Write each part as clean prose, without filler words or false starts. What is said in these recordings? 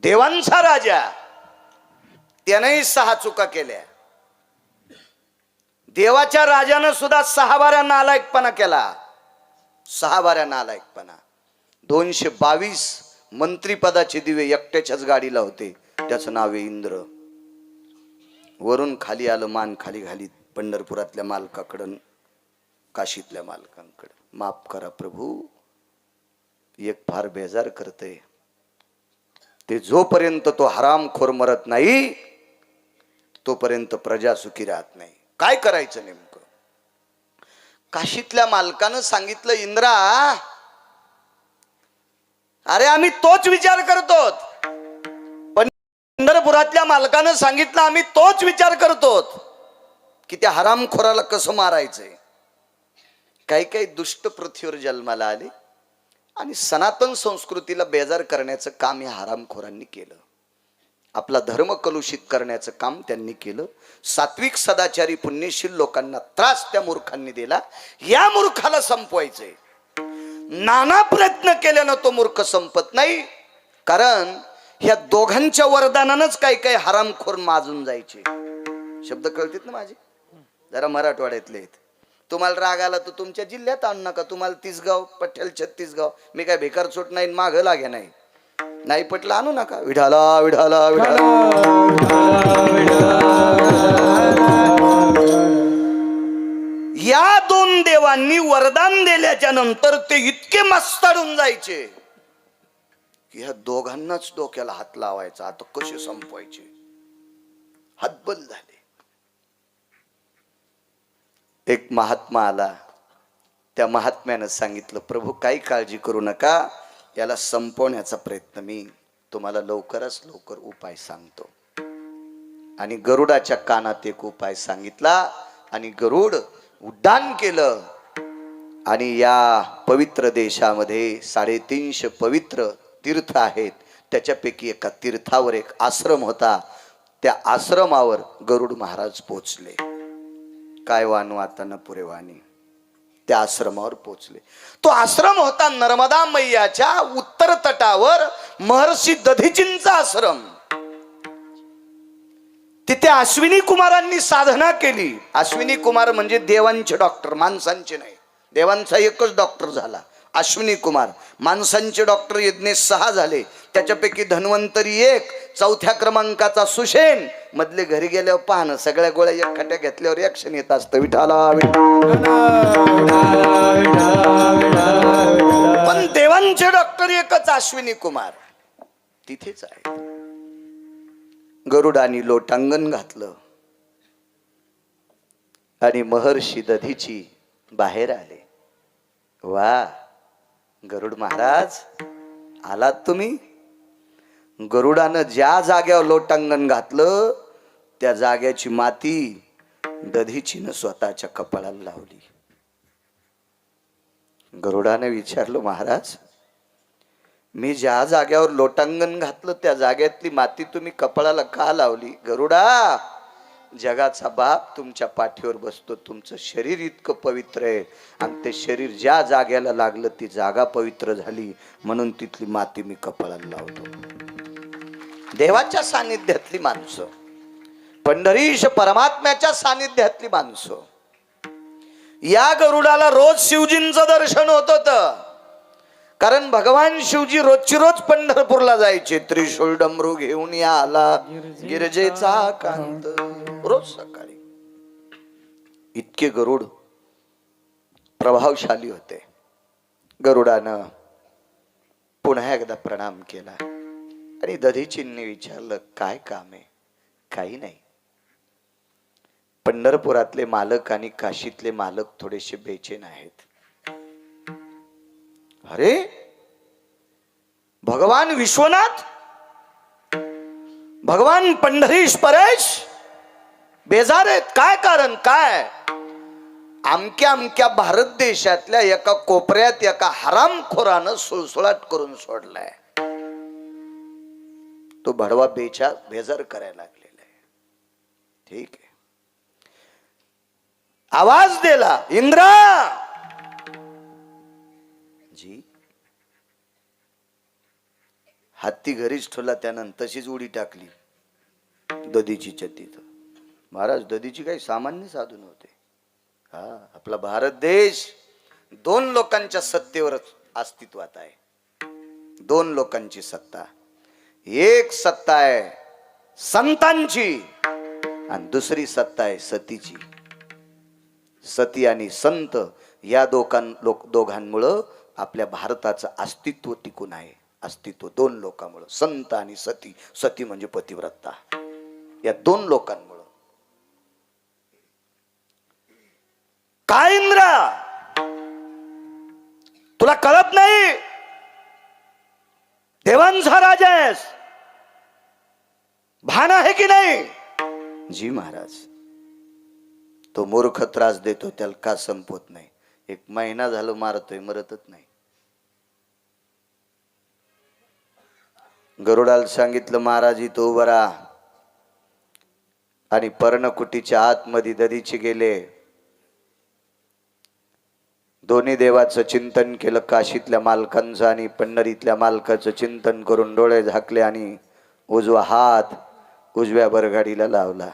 देवांचा राजा त्यानेही 6 चुका केल्या. देवाच्या राजानं सुद्धा 6 बाऱ्या नालायकपणा केला. 6 बाऱ्या नालायकपणा. 222 मंत्रीपदाचे दिवे एकट्याच्याच गाडीला होते. त्याचं नाव आहे इंद्र. वरून खाली आलं, मान खाली घालीत पंढरपुरातल्या मालकाकडं, काशीतल्या मालकांकडं. माफ करा प्रभू, एक फार बेजार करते. ते जोपर्यंत तो हरामखोर मरत नाही तोपर्यंत प्रजा सुखी राहत नाही. काय करायचं नेमकं? काशीतल्या मालकानं सांगितलं, इंद्रा, अरे आम्ही तोच विचार करतो. पंढरपुरातल्या मालकानं सांगितलं, आम्ही तोच विचार करतो की त्या हरामखोराला कसं मारायचंय. काही काही दुष्ट पृथ्वीवर जन्माला आले आणि सनातन संस्कृतीला बेजार करण्याचं काम या हरामखोरांनी केलं. आपला धर्म कलुषित करण्याचं काम त्यांनी केलं. सात्विक सदाचारी पुण्यशील लोकांना त्रास त्या मूर्खांनी दिला. या मूर्खाला संपवायचंय. नाना प्रयत्न केल्यानं तो मूर्ख संपत नाही. कारण ह्या दोघांच्या वरदानानंच काही काही हरामखोर माजून जायचे. शब्द कळतात ना माझे? जरा मराठवाड्यातले आहेत. तुम्हाला राग आला तर तुमच्या जिल्ह्यात आणू नका. तुम्हाला 30 गाव पठ्ठ्याल 36 गाव. मी काय भिकार चोट नाही, माग लागे नाही. नाही पटलं आणू नका. विठाला विठाला विठाला. या 2 देवांनी वरदान दिल्याच्या नंतर ते इतके मस्ताडून जायचे की ह्या दोघांनाच डोक्याला हात लावायचा. आता कसे संपवायचे? हतबल झाले. एक महात्मा आला. त्या महात्म्यानं सांगितलं, प्रभू काही काळजी करू नका, याला संपवण्याचा प्रयत्न मी तुम्हाला लवकरच लवकर उपाय सांगतो. आणि गरुडाच्या कानात एक उपाय सांगितला आणि गरुड उड्डाण केलं. आणि या पवित्र देशामध्ये 350 पवित्र तीर्थ आहेत. त्याच्यापैकी एका तीर्थावर एक आश्रम होता. त्या आश्रमावर गरुड महाराज पोचले. काय वानू आता न पुरे वाणी. त्या आश्रमावर पोचले. तो आश्रम होता नर्मदा मैयाच्या उत्तर तटावर महर्षी दधीचींचा आश्रम. तिथे अश्विनी कुमारांनी साधना केली. अश्विनी कुमार म्हणजे देवांचे डॉक्टर, माणसांचे नाही. देवांचा एकच डॉक्टर झाला, अश्विनी कुमार. माणसांचे डॉक्टर यज्ञेश 6 झाले. त्याच्यापैकी धन्वंतरी 1, 4थ्या क्रमांकाचा सुषेण. मधले घरी गेल्यावर पाहणं, सगळ्या गोळ्या एकखाट्या घेतल्यावर रिॲक्शन येत असतं. विठाला. पण देवांचे डॉक्टर एकच, अश्विनी कुमार. तिथेच आहे. गरुडानी लोटांगण घातलं आणि महर्षी दधीची बाहेर आले. वा गरुड महाराज, आलात तुम्ही? गरुडानं ज्या जाग्यावर लोटांगण घातलं त्या जाग्याची माती दधीचीनं स्वतःच्या कपाळाला लावली. गरुडाने विचारलं, महाराज, मी ज्या जाग्यावर लोटांगण घातलं त्या जाग्यातली माती तुम्ही कपाळाला का लावली? गरुडा, जगाचा बाप तुमच्या पाठीवर बसतो. तुमचं शरीर इतकं पवित्र आहे आणि ते शरीर ज्या जाग्याला लागलं ती जागा पवित्र झाली, म्हणून तिथली माती मी कपाळाला लावतो. देवाच्या सानिध्यातली माणसं, पंढरीश परमात्म्याच्या सानिध्यातली माणसं. या गरुडाला रोज शिवजींचं दर्शन होत होतं. कारण भगवान शिवजी रोजची रोज पंढरपूरला जायचे. त्रिशूळ डमरू घेऊन या आला गिरजेचा कांत. रोज सकाळी. इतके गरुड प्रभावशाली होते. गरुडानं पुन्हा एकदा प्रणाम केला आणि दधीचींनी विचारलं, काय काम आहे? काही नाही. पंढरपुरातले मालक आणि काशीतले मालक थोडेसे बेचैन आहेत. अरे, भगवान विश्वनाथ, भगवान पंढरीश परेश बेजार आहेत. काय कारण? काय? अमक्या भारत देशातल्या एका कोपऱ्यात एका हरामखोरानं सुळसुळाट करून सोडलाय. तो भडवा बेजार करायला लागलेला आहे. ठीक आहे. आवाज दिला, इंद्रा जी. हत्ती घरीच ठेवला, त्यानं तशीच उडी टाकली दधीचीच्या तिथं. महाराज, दधीची काही सामान्य साधू नव्हते. हा, आपला भारत देश 2 लोकांच्या सत्तेवर अस्तित्वात आहे. 2 लोकांची सत्ता. एक सत्ता आहे संतांची आणि दुसरी सत्ता आहे सतीची. सती आणि संत या दोघांमुळं आपल्या भारताचं अस्तित्व टिकून आहे. अस्तित्व 2 लोकांमुळं, संत आणि सती. सती म्हणजे पतिव्रता. या 2 लोकांमुळं. काय इंद्रा, तुला कळत नाही? देवांचा राजा आहेस, भान आहे की नाही? जी महाराज. तो मूर्ख त्रास देतो, त्याला का संपवत नाही? 1 महिना झालो मारतोय, मरतच नाही. गरुडाला सांगितलं, महाराज इथं उभा राहा. आणि पर्णकुटीच्या आतमध्ये दधीची गेले. दोन्ही देवाचं चिंतन केलं, काशीतल्या मालकांचं आणि पंढरीतल्या मालकाचं चिंतन करून डोळे झाकले आणि उजवा हात उजव्या बरगाडीला लावला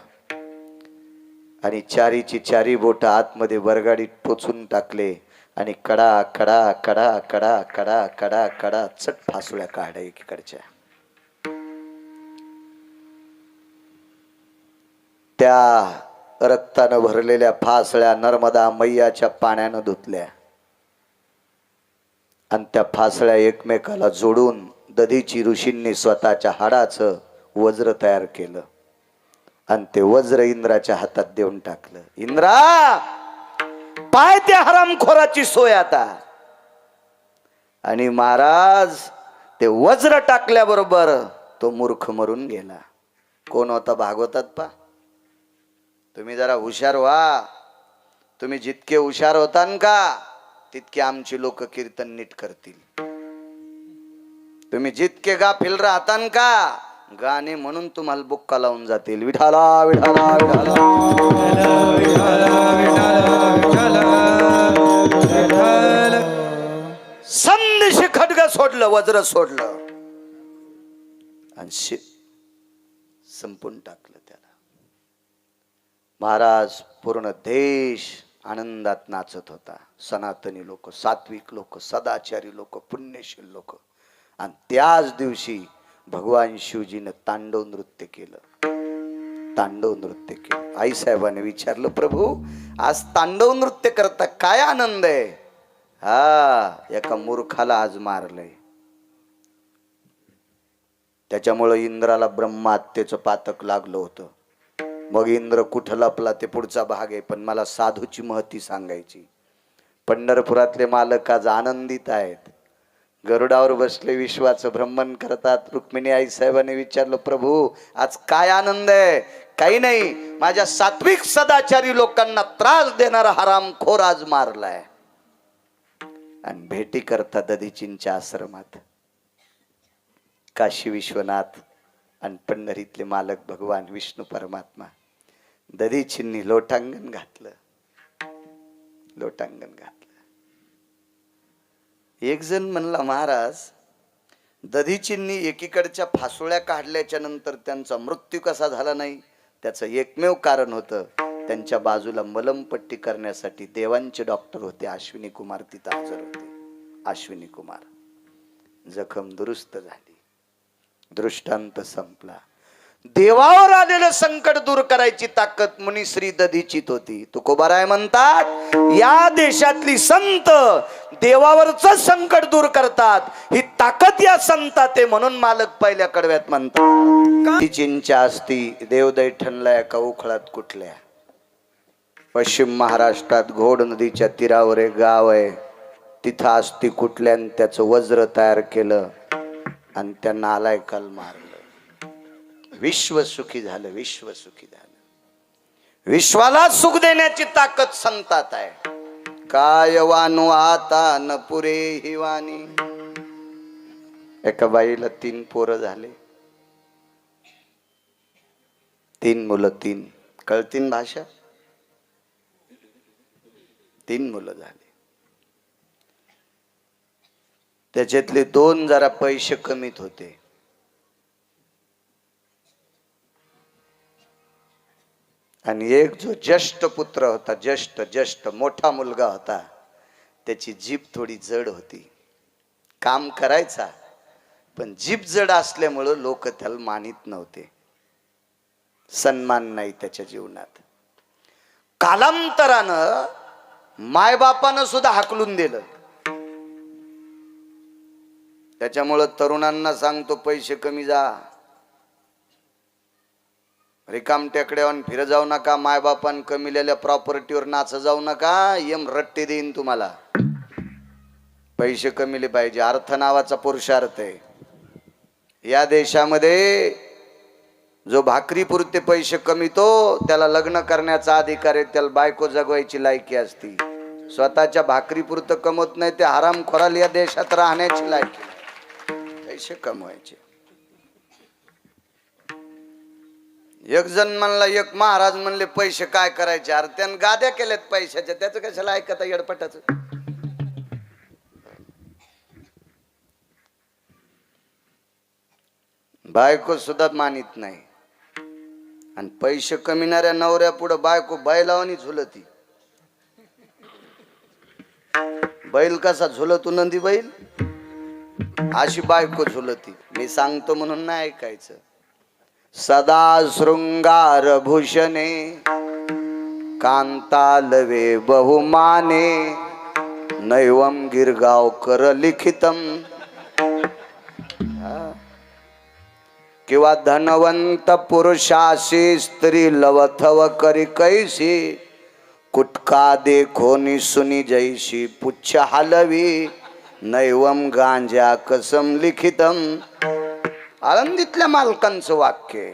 आणि चारीची चारी बोट आतमध्ये बरगाडीत टोचून टाकले आणि कडा कडा कडा कडा कडा कडा कडा चट फासुळ्या काढ्या एकीकडच्या. त्या रक्तानं भरलेल्या फासळ्या नर्मदा मैयाच्या पाण्यानं धुतल्या आणि त्या फासळ्या एकमेकाला जोडून दधीची ऋषींनी स्वतःच्या हाडाचं वज्र तयार केलं आणि ते वज्र इंद्राच्या हातात देऊन टाकलं. इंद्रा, पाय त्या हरामखोराची सोय आता. आणि महाराज, ते वज्र टाकल्याबरोबर तो मूर्ख मरून गेला. कोण होता? भागवतात पा. तुम्ही जरा हुशार व्हा. तुम्ही जितके हुशार होतान का तितके आमची लोक कीर्तन नीट करतील. तुम्ही जितके गाफील राहतान का गाणे म्हणून तुम्हाला बुक्का लावून जातील. विठाला विठाला विठाला संदेश खड्ग सोडलं, वज्र सोडलं आणि संपून टाकलं त्याला. महाराज, पूर्ण देश आनंदात नाचत होता. सनातनी लोक, सात्विक लोक, सदाचारी लोक, पुण्यशील लोक. आणि त्याच दिवशी भगवान शिवजीनं तांडव नृत्य केलं. तांडव नृत्य केलं. आईसाहेबांनी विचारलं, प्रभू आज तांडव नृत्य करता, काय आनंद आहे? हा, एका मूर्खाला आज मारलंय. त्याच्यामुळं इंद्राला ब्रह्महत्येचं पातक लागलं होतं. मग इंद्र कुठं लपला ते पुढचा भाग आहे, पण मला साधूची महती सांगायची. पंढरपुरातले मालक आज आनंदित आहेत. गरुडावर बसले, विश्वाचं भ्रमण करतात. रुक्मिणी आई साहेबांनी विचारलं, प्रभू आज काय आनंद आहे? काही नाही, माझ्या सात्विक सदाचारी लोकांना त्रास देणारा हरामखोर आज मारलाय. आणि भेटी करता दधीचींच्या आश्रमात काशी विश्वनाथ आणि पंढरीतले मालक भगवान विष्णू परमात्मा. दधीचींनी लोटांगण घातलं. लोटांगण घातलं. एक जण म्हणला, महाराज दधीचींनी एकीकडच्या फासोळ्या काढल्याच्या नंतर त्यांचा मृत्यू कसा झाला नाही? त्याचं एकमेव कारण होतं, त्यांच्या बाजूला मलमपट्टी करण्यासाठी देवांचे डॉक्टर होते. अश्विनी कुमार तिथं हजर होते. अश्विनी कुमार. जखम दुरुस्त झाली, दृष्टांत संपला. देवावर आलेलं संकट दूर करायची ताकद मुनिश्री दधीचीत होती. तुकोबाराय म्हणतात, या देशातली संत देवावरच संकट दूर करतात. ही ताकद या संतात आहे. म्हणून मालक पहिल्या कडव्यात म्हणतात, चिंचा असती देव दैठणला एका उखळात कुठल्या. पश्चिम महाराष्ट्रात घोड नदीच्या तीरावर एक गाव आहे. तिथं असती कुठल्यान त्याचं वज्र तयार केलं आणि त्यांना आलाय काल मारलं. विश्व सुखी झालं. विश्व सुखी झालं. विश्वाला सुख देण्याची ताकद संतात आहे. काय वानू आता न पुरे ही वाणी. एका बाईला 3 पोरं झाले. 3 मुलं. 3 कळतीन भाषा. 3 मुलं झाले. त्याच्यातले 2 जरा पैसे कमीत होते. आणि एक जो ज्येष्ठ पुत्र होता, ज्येष्ठ मोठा मुलगा होता, त्याची जीभ थोडी जड होती. काम करायचा पण जीभ जड असल्यामुळं लोक त्याला मानित नव्हते, सन्मान नाही त्याच्या जीवनात. कालांतरानं मायबापानं सुद्धा हाकलून दिलं. त्याच्यामुळं तरुणांना सांगतो, पैसे कमी जा, रिकाम टेकड्यावर फिर जाऊ नका, मायबापान कमिलेल्या प्रॉपर्टीवर नाच जाऊ नका, यम रट्टे देईन तुम्हाला. पैसे कमिले पाहिजे, अर्थ नावाचा पुरुषार्थ आहे या देशामध्ये. जो भाकरी पुरते पैसे कमीतो त्याला लग्न करण्याचा अधिकार आहे, त्याला बायको जगवायची लायकी असती. स्वतःच्या भाकरी पुरतं कमवत नाही ते हरामखोराला या देशात राहण्याची लायकी. पैसे कमवायचे. एक जण म्हणला, एक महाराज म्हणले, पैसे काय करायचे? अरे त्यानं गाद्या केल्यात पैशाच्या, त्याचं कशाला ऐकता येडपटाचं. बायको सुद्धा मानित नाही आणि पैसे कमिणाऱ्या नवऱ्या पुढे बायको बैलावानी झुलती. बैल कसा झुलतो, नंदी बैल, अशी बायको झुलती. मी सांगतो म्हणून नाही ऐकायचं. सदा शृंगार भूषणे कांतालवे बहुमाने नैवम गिरगावकर लिखितम. किंवा धनवंत पुरुषाशी स्त्री लवथव करी कैसी कुटका देखोनी सुनी जैशी पुच्छ हलवी नैवम गांजा कसम लिखितम. आळंदीतल्या मालकांचं वाक्य.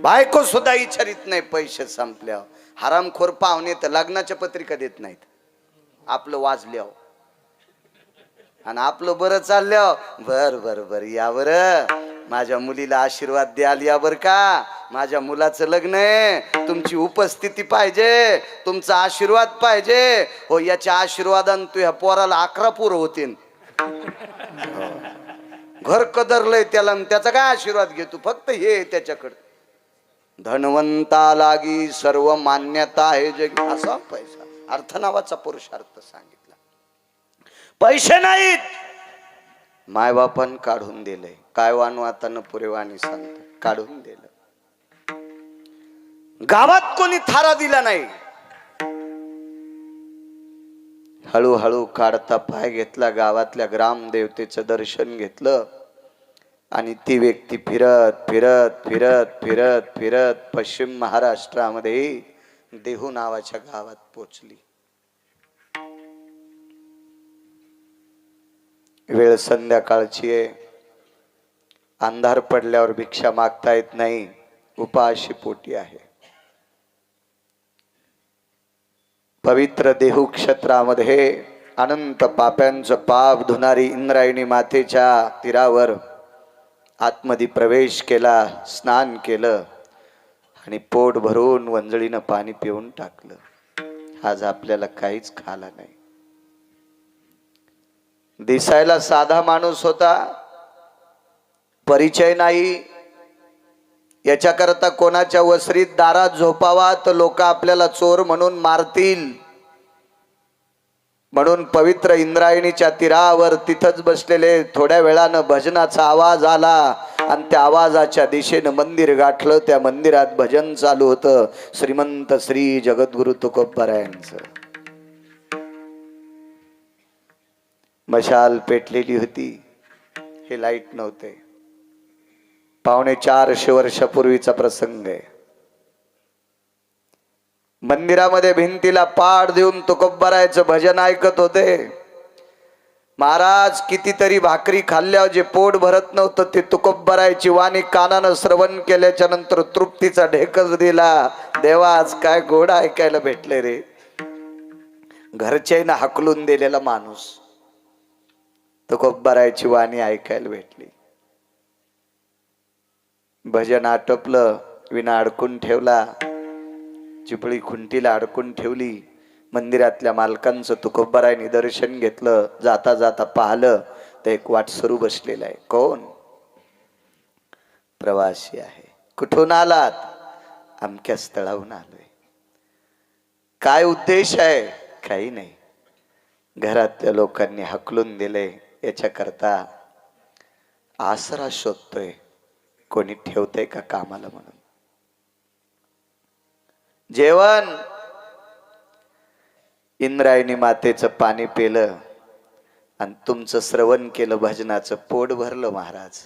बायको सुद्धा विचारित नाही पैसे संपल्यावर. हरामखोर पाहुणे तर लग्नाच्या पत्रिका देत नाहीत, आपलं वाजल्यावर आणि आपलं बरं चालल्यावर बर बर बर या बर, माझ्या मुलीला आशीर्वाद द्याल या बर का, माझ्या मुलाचं लग्न आहे, तुमची उपस्थिती पाहिजे, तुमचा आशीर्वाद पाहिजे. हो, याच्या आशीर्वादानं तू ह्या पोराला 11 पोरं होतील. घर कदरलंय त्याला, त्याचा काय आशीर्वाद घेतो, फक्त हे त्याच्याकडे. धनवंता लागी सर्व मान्यता आहे जगी, असा पैसा. अर्थ नावाचा पुरुषार्थ सांगितला. पैसे नाहीत, मायबापान काढून दिले. काय वानू आता न पुरेवानी सांगतो, काढून दिलं. गावात कोणी थारा दिला नाही. हळूहळू काढता पाय घेतला, गावातल्या ग्रामदेवतेचं दर्शन घेतलं आणि ती व्यक्ती फिरत फिरत फिरत फिरत फिरत पश्चिम महाराष्ट्रामध्ये देहू नावाच्या गावात पोचली. वेळ संध्याकाळची आहे, अंधार पडल्यावर भिक्षा मागता येत नाही, उपाशी पोटी आहे. पवित्र देहू क्षेत्रामध्ये अनंत पाप्यांचं पाप धुणारी इंद्रायणी मातेच्या तीरावर आतमध्ये प्रवेश केला, स्नान केलं आणि पोट भरून वंजळीनं पाणी पिऊन टाकलं. आज आपल्याला काहीच खाला नाही. दिसायला साधा माणूस होता, परिचय नाही. याच्याकरता कोणाच्या वसरीत दारात झोपावा तर लोक आपल्याला चोर म्हणून मारतील, म्हणून पवित्र इंद्रायणीच्या तीरावर तिथंच बसलेले. थोड्या वेळानं भजनाचा आवाज आला आणि त्या आवाजाच्या दिशेनं मंदिर गाठलं. त्या मंदिरात भजन चालू होतं, श्रीमंत श्री जगद्गुरु तुकोबारायांचं. मशाल पेटलेली होती, हे लाईट नव्हते. 450 वर्षापूर्वीचा प्रसंग आहे. मंदिरामध्ये भिंतीला पाड देऊन तुकोबारायचं भजन ऐकत होते. महाराज कितीतरी भाकरी खाल्ल्यावर जे पोट भरत नव्हतं ते तुकोबारायची वाणी कानानं श्रवण केल्याच्या नंतर तृप्तीचा ढेकच दिला. देवा, आज काय गोड ऐकायला भेटले रे. घरच्यानं हाकलून दिलेला माणूस तुकोबारायची वाणी ऐकायला भेटली. भजन आटोपलं, विना अडकून ठेवला, चिपळी खुंटीला अडकून ठेवली. मंदिरातल्या मालकांचं तुकोबारायनी दर्शन घेतलं. जाता जाता पाहिलं तर एक वाटसरू बसलेला आहे. कोण? प्रवासी आहे. कुठून आलात? अमक्या स्थळाहून आलोय. काय उद्देश आहे? काही नाही. घरातल्या लोकांनी हकलून दिले, याच्याकरता आसरा शोधतोय, कोणी ठेवतंय का कामाला म्हणून. जेवण इंद्रायणी मातेचं पाणी पेलं आणि तुमचं श्रवण केलं, भजनाचं पोट भरलं महाराज,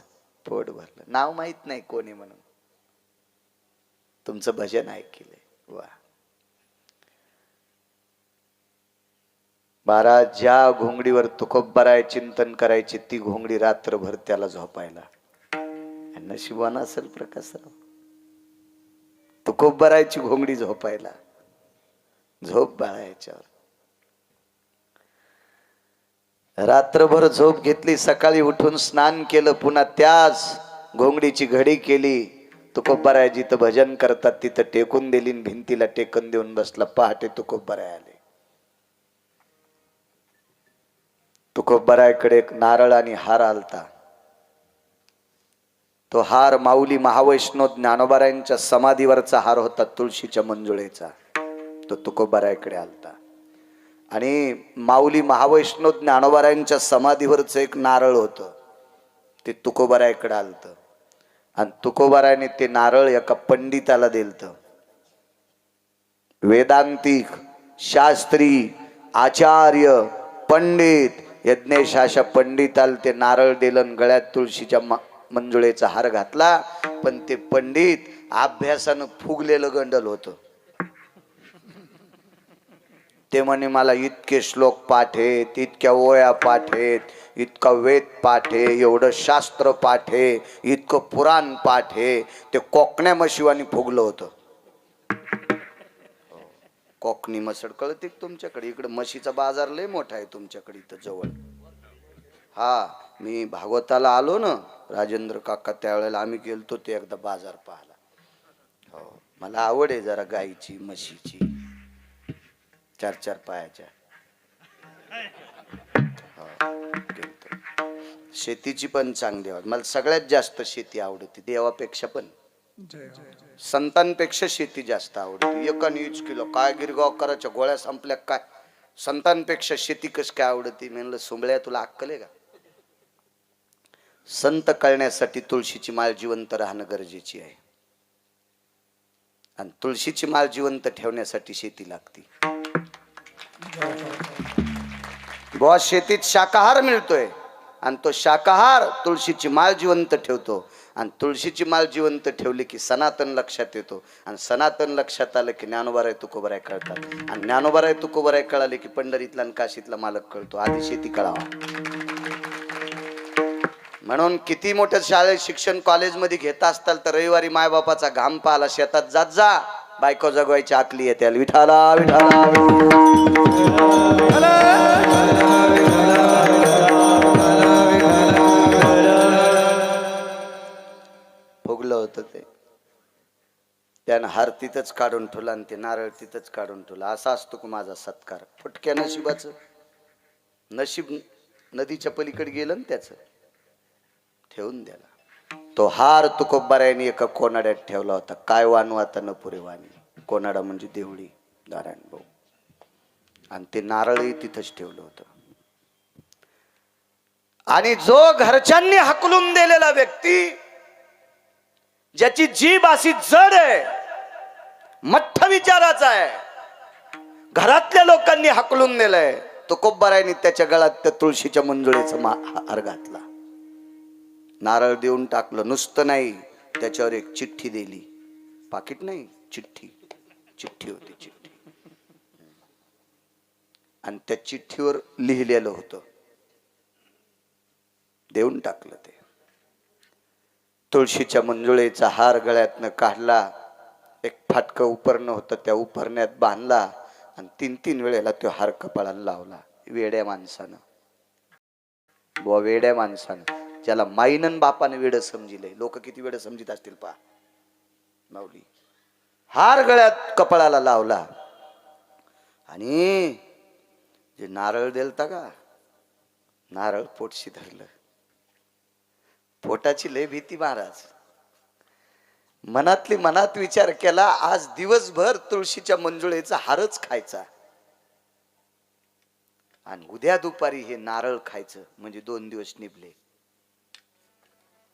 पोट भरलं. नाव माहित नाही कोणी म्हणून तुमचं भजन ऐकलंय. वा महाराज, ज्या घोंगडीवर तुकोबराय चिंतन करायची ती घोंगडी रात्रभर त्याला झोपायला. नशिबान असेल प्रकाशराव, तुकोबरायची घोंगडी झोपायला. झोप बाळा याच्यावर. रात्रभर झोप घेतली, सकाळी उठून स्नान केलं, पुन्हा त्याच घोंगडीची घडी केली. तुकोबराय जिथं भजन करतात तिथं टेकून दिली, भिंतीला टेकन देऊन बसला. पहाटे तुकोबराय आले. तुकोबरायकडे एक नारळ आणि हार आलता. तो हार माऊली महावैष्णव ज्ञानोबारायांच्या समाधीवरचा हार होता, तुळशीच्या मंजुळेचा. तो तुकोबरायकडे आलता. आणि माऊली महावैष्णव ज्ञानोबारायांच्या समाधीवरच एक नारळ होतं, ते तुकोबरायकडे आलत. आणि तुकोबरायने ते नारळ एका पंडिताला दिलत. वेदांतिक शास्त्री आचार्य पंडित यज्ञेश अशा पंडिताला ते नारळ दिलं, गळ्यात तुळशीच्या मंजुळेचा हार घातला. पण ते पंडित अभ्यासानं फुगलेलं गंडल होतं. ते म्हणे मला इतके श्लोक पाठ आहेत, इतक्या ओया पाठ आहेत, इतका वेद पाठ आहे, एवढं शास्त्र पाठ आहे, इतकं पुराण पाठ आहे. ते कोकण्या मशिवानी फुगलं होतं. कोकणी मसड कळते तुमच्याकडे? इकडे म्हशीचा बाजार लय मोठा आहे तुमच्याकडे इथं जवळ. हा, मी भागवताला आलो ना राजेंद्र काका, त्यावेळेला आम्ही गेलतो ते एकदा बाजार पाहायला. हो, मला आवड आहे जरा गाईची म्हशीची, 4-4 पायाच्या. शेतीची पण चांगली आवड. मला सगळ्यात जास्त शेती आवडते, देवापेक्षा पण संतांपेक्षा शेती जास्त आवडते. 1 किलो काय गिरगाव करायच्या गोळ्या संपल्या काय, संतांपेक्षा शेती कस काय आवडती? म्हणलं सुंबळ्या तुला अक्कल आहे का? संत कळण्यासाठी तुळशीची माळ जिवंत राहणं गरजेची आहे, आणि तुळशीची माळ जिवंत ठेवण्यासाठी शेती लागती. बुवा शेतीत शाकाहार मिळतोय, आणि तो शाकाहार तुळशीची माळ जिवंत ठेवतो. आणि तुळशीची माळ जिवंत ठेवली की सनातन लक्षात येतो, आणि सनातन लक्षात आलं की ज्ञानोबाराय तुकोबराय कळतात, आणि ज्ञानोबाराय तुकोबराय कळाले की पंढरीतला आणि काशीतला मालक कळतो. आधी शेती कळावा. म्हणून किती मोठ्या शाळेत शिक्षण कॉलेजमध्ये घेता असताल तर रविवारी मायबापाचा घाम पाहाला शेतात जात जा, बायको जगवायची आकली येते. विठाला विठाला फुगलं होतं ते. त्यानं हार तिथंच काढून ठेवला आणि ते नारळ तिथंच काढून ठेवला. असा असतो की माझा सत्कार. फुटक्या नशिबाचं नशीब नदीच्या पलीकडे गेलं ना, त्याचं ठेवून द्याला. तो हार तुकोबरायांनी एका कोनाड्यात ठेवला होता. काय वानू आता न पुरे वाणी. कोनाडा म्हणजे देवळी, नारायण भाऊ. आणि ते नारळही तिथंच ठेवलं होतं. आणि जो घरच्यांनी हकलून दिलेला व्यक्ती, ज्याची जीभ अशी जड आहे, मठ्ठ विचाराचा आहे, घरातल्या लोकांनी हकलून दिलंय, तुकोबरायांनी त्याच्या गळ्यात त्या तुळशीच्या मंजुळेचा हार घातला. नारळ देऊन टाकलं. नुसतं नाही, त्याच्यावर एक चिठ्ठी दिली. पाकिट नाही, चिठ्ठी. चिठ्ठी होती, चिठ्ठी. आणि त्या चिठ्ठीवर लिहिलेलं होतं. देऊन टाकलं ते. तुळशीच्या मंजुळेचा हार गळ्यातनं काढला. एक फाटकं उपरणं होतं, त्या उपरण्यात बांधला आणि 3-3 वेळेला तो हार कपाळाला लावला. वेड्या माणसानं, बुवा वेड्या माणसानं, ज्याला माईनन बापाने वेड समजिले. लोक किती वेड समजित असतील पहा. माऊली हार गळ्यात कपाळाला लावला आणि जे नारळ देलता का, नारळ पोटशी धरलं. पोटाची लय भीती महाराज. मनातली मनात विचार केला, आज दिवसभर तुळशीच्या मंजुळेचा हारच खायचा आणि उद्या दुपारी हे नारळ खायचं, म्हणजे 2 दिवस निभले,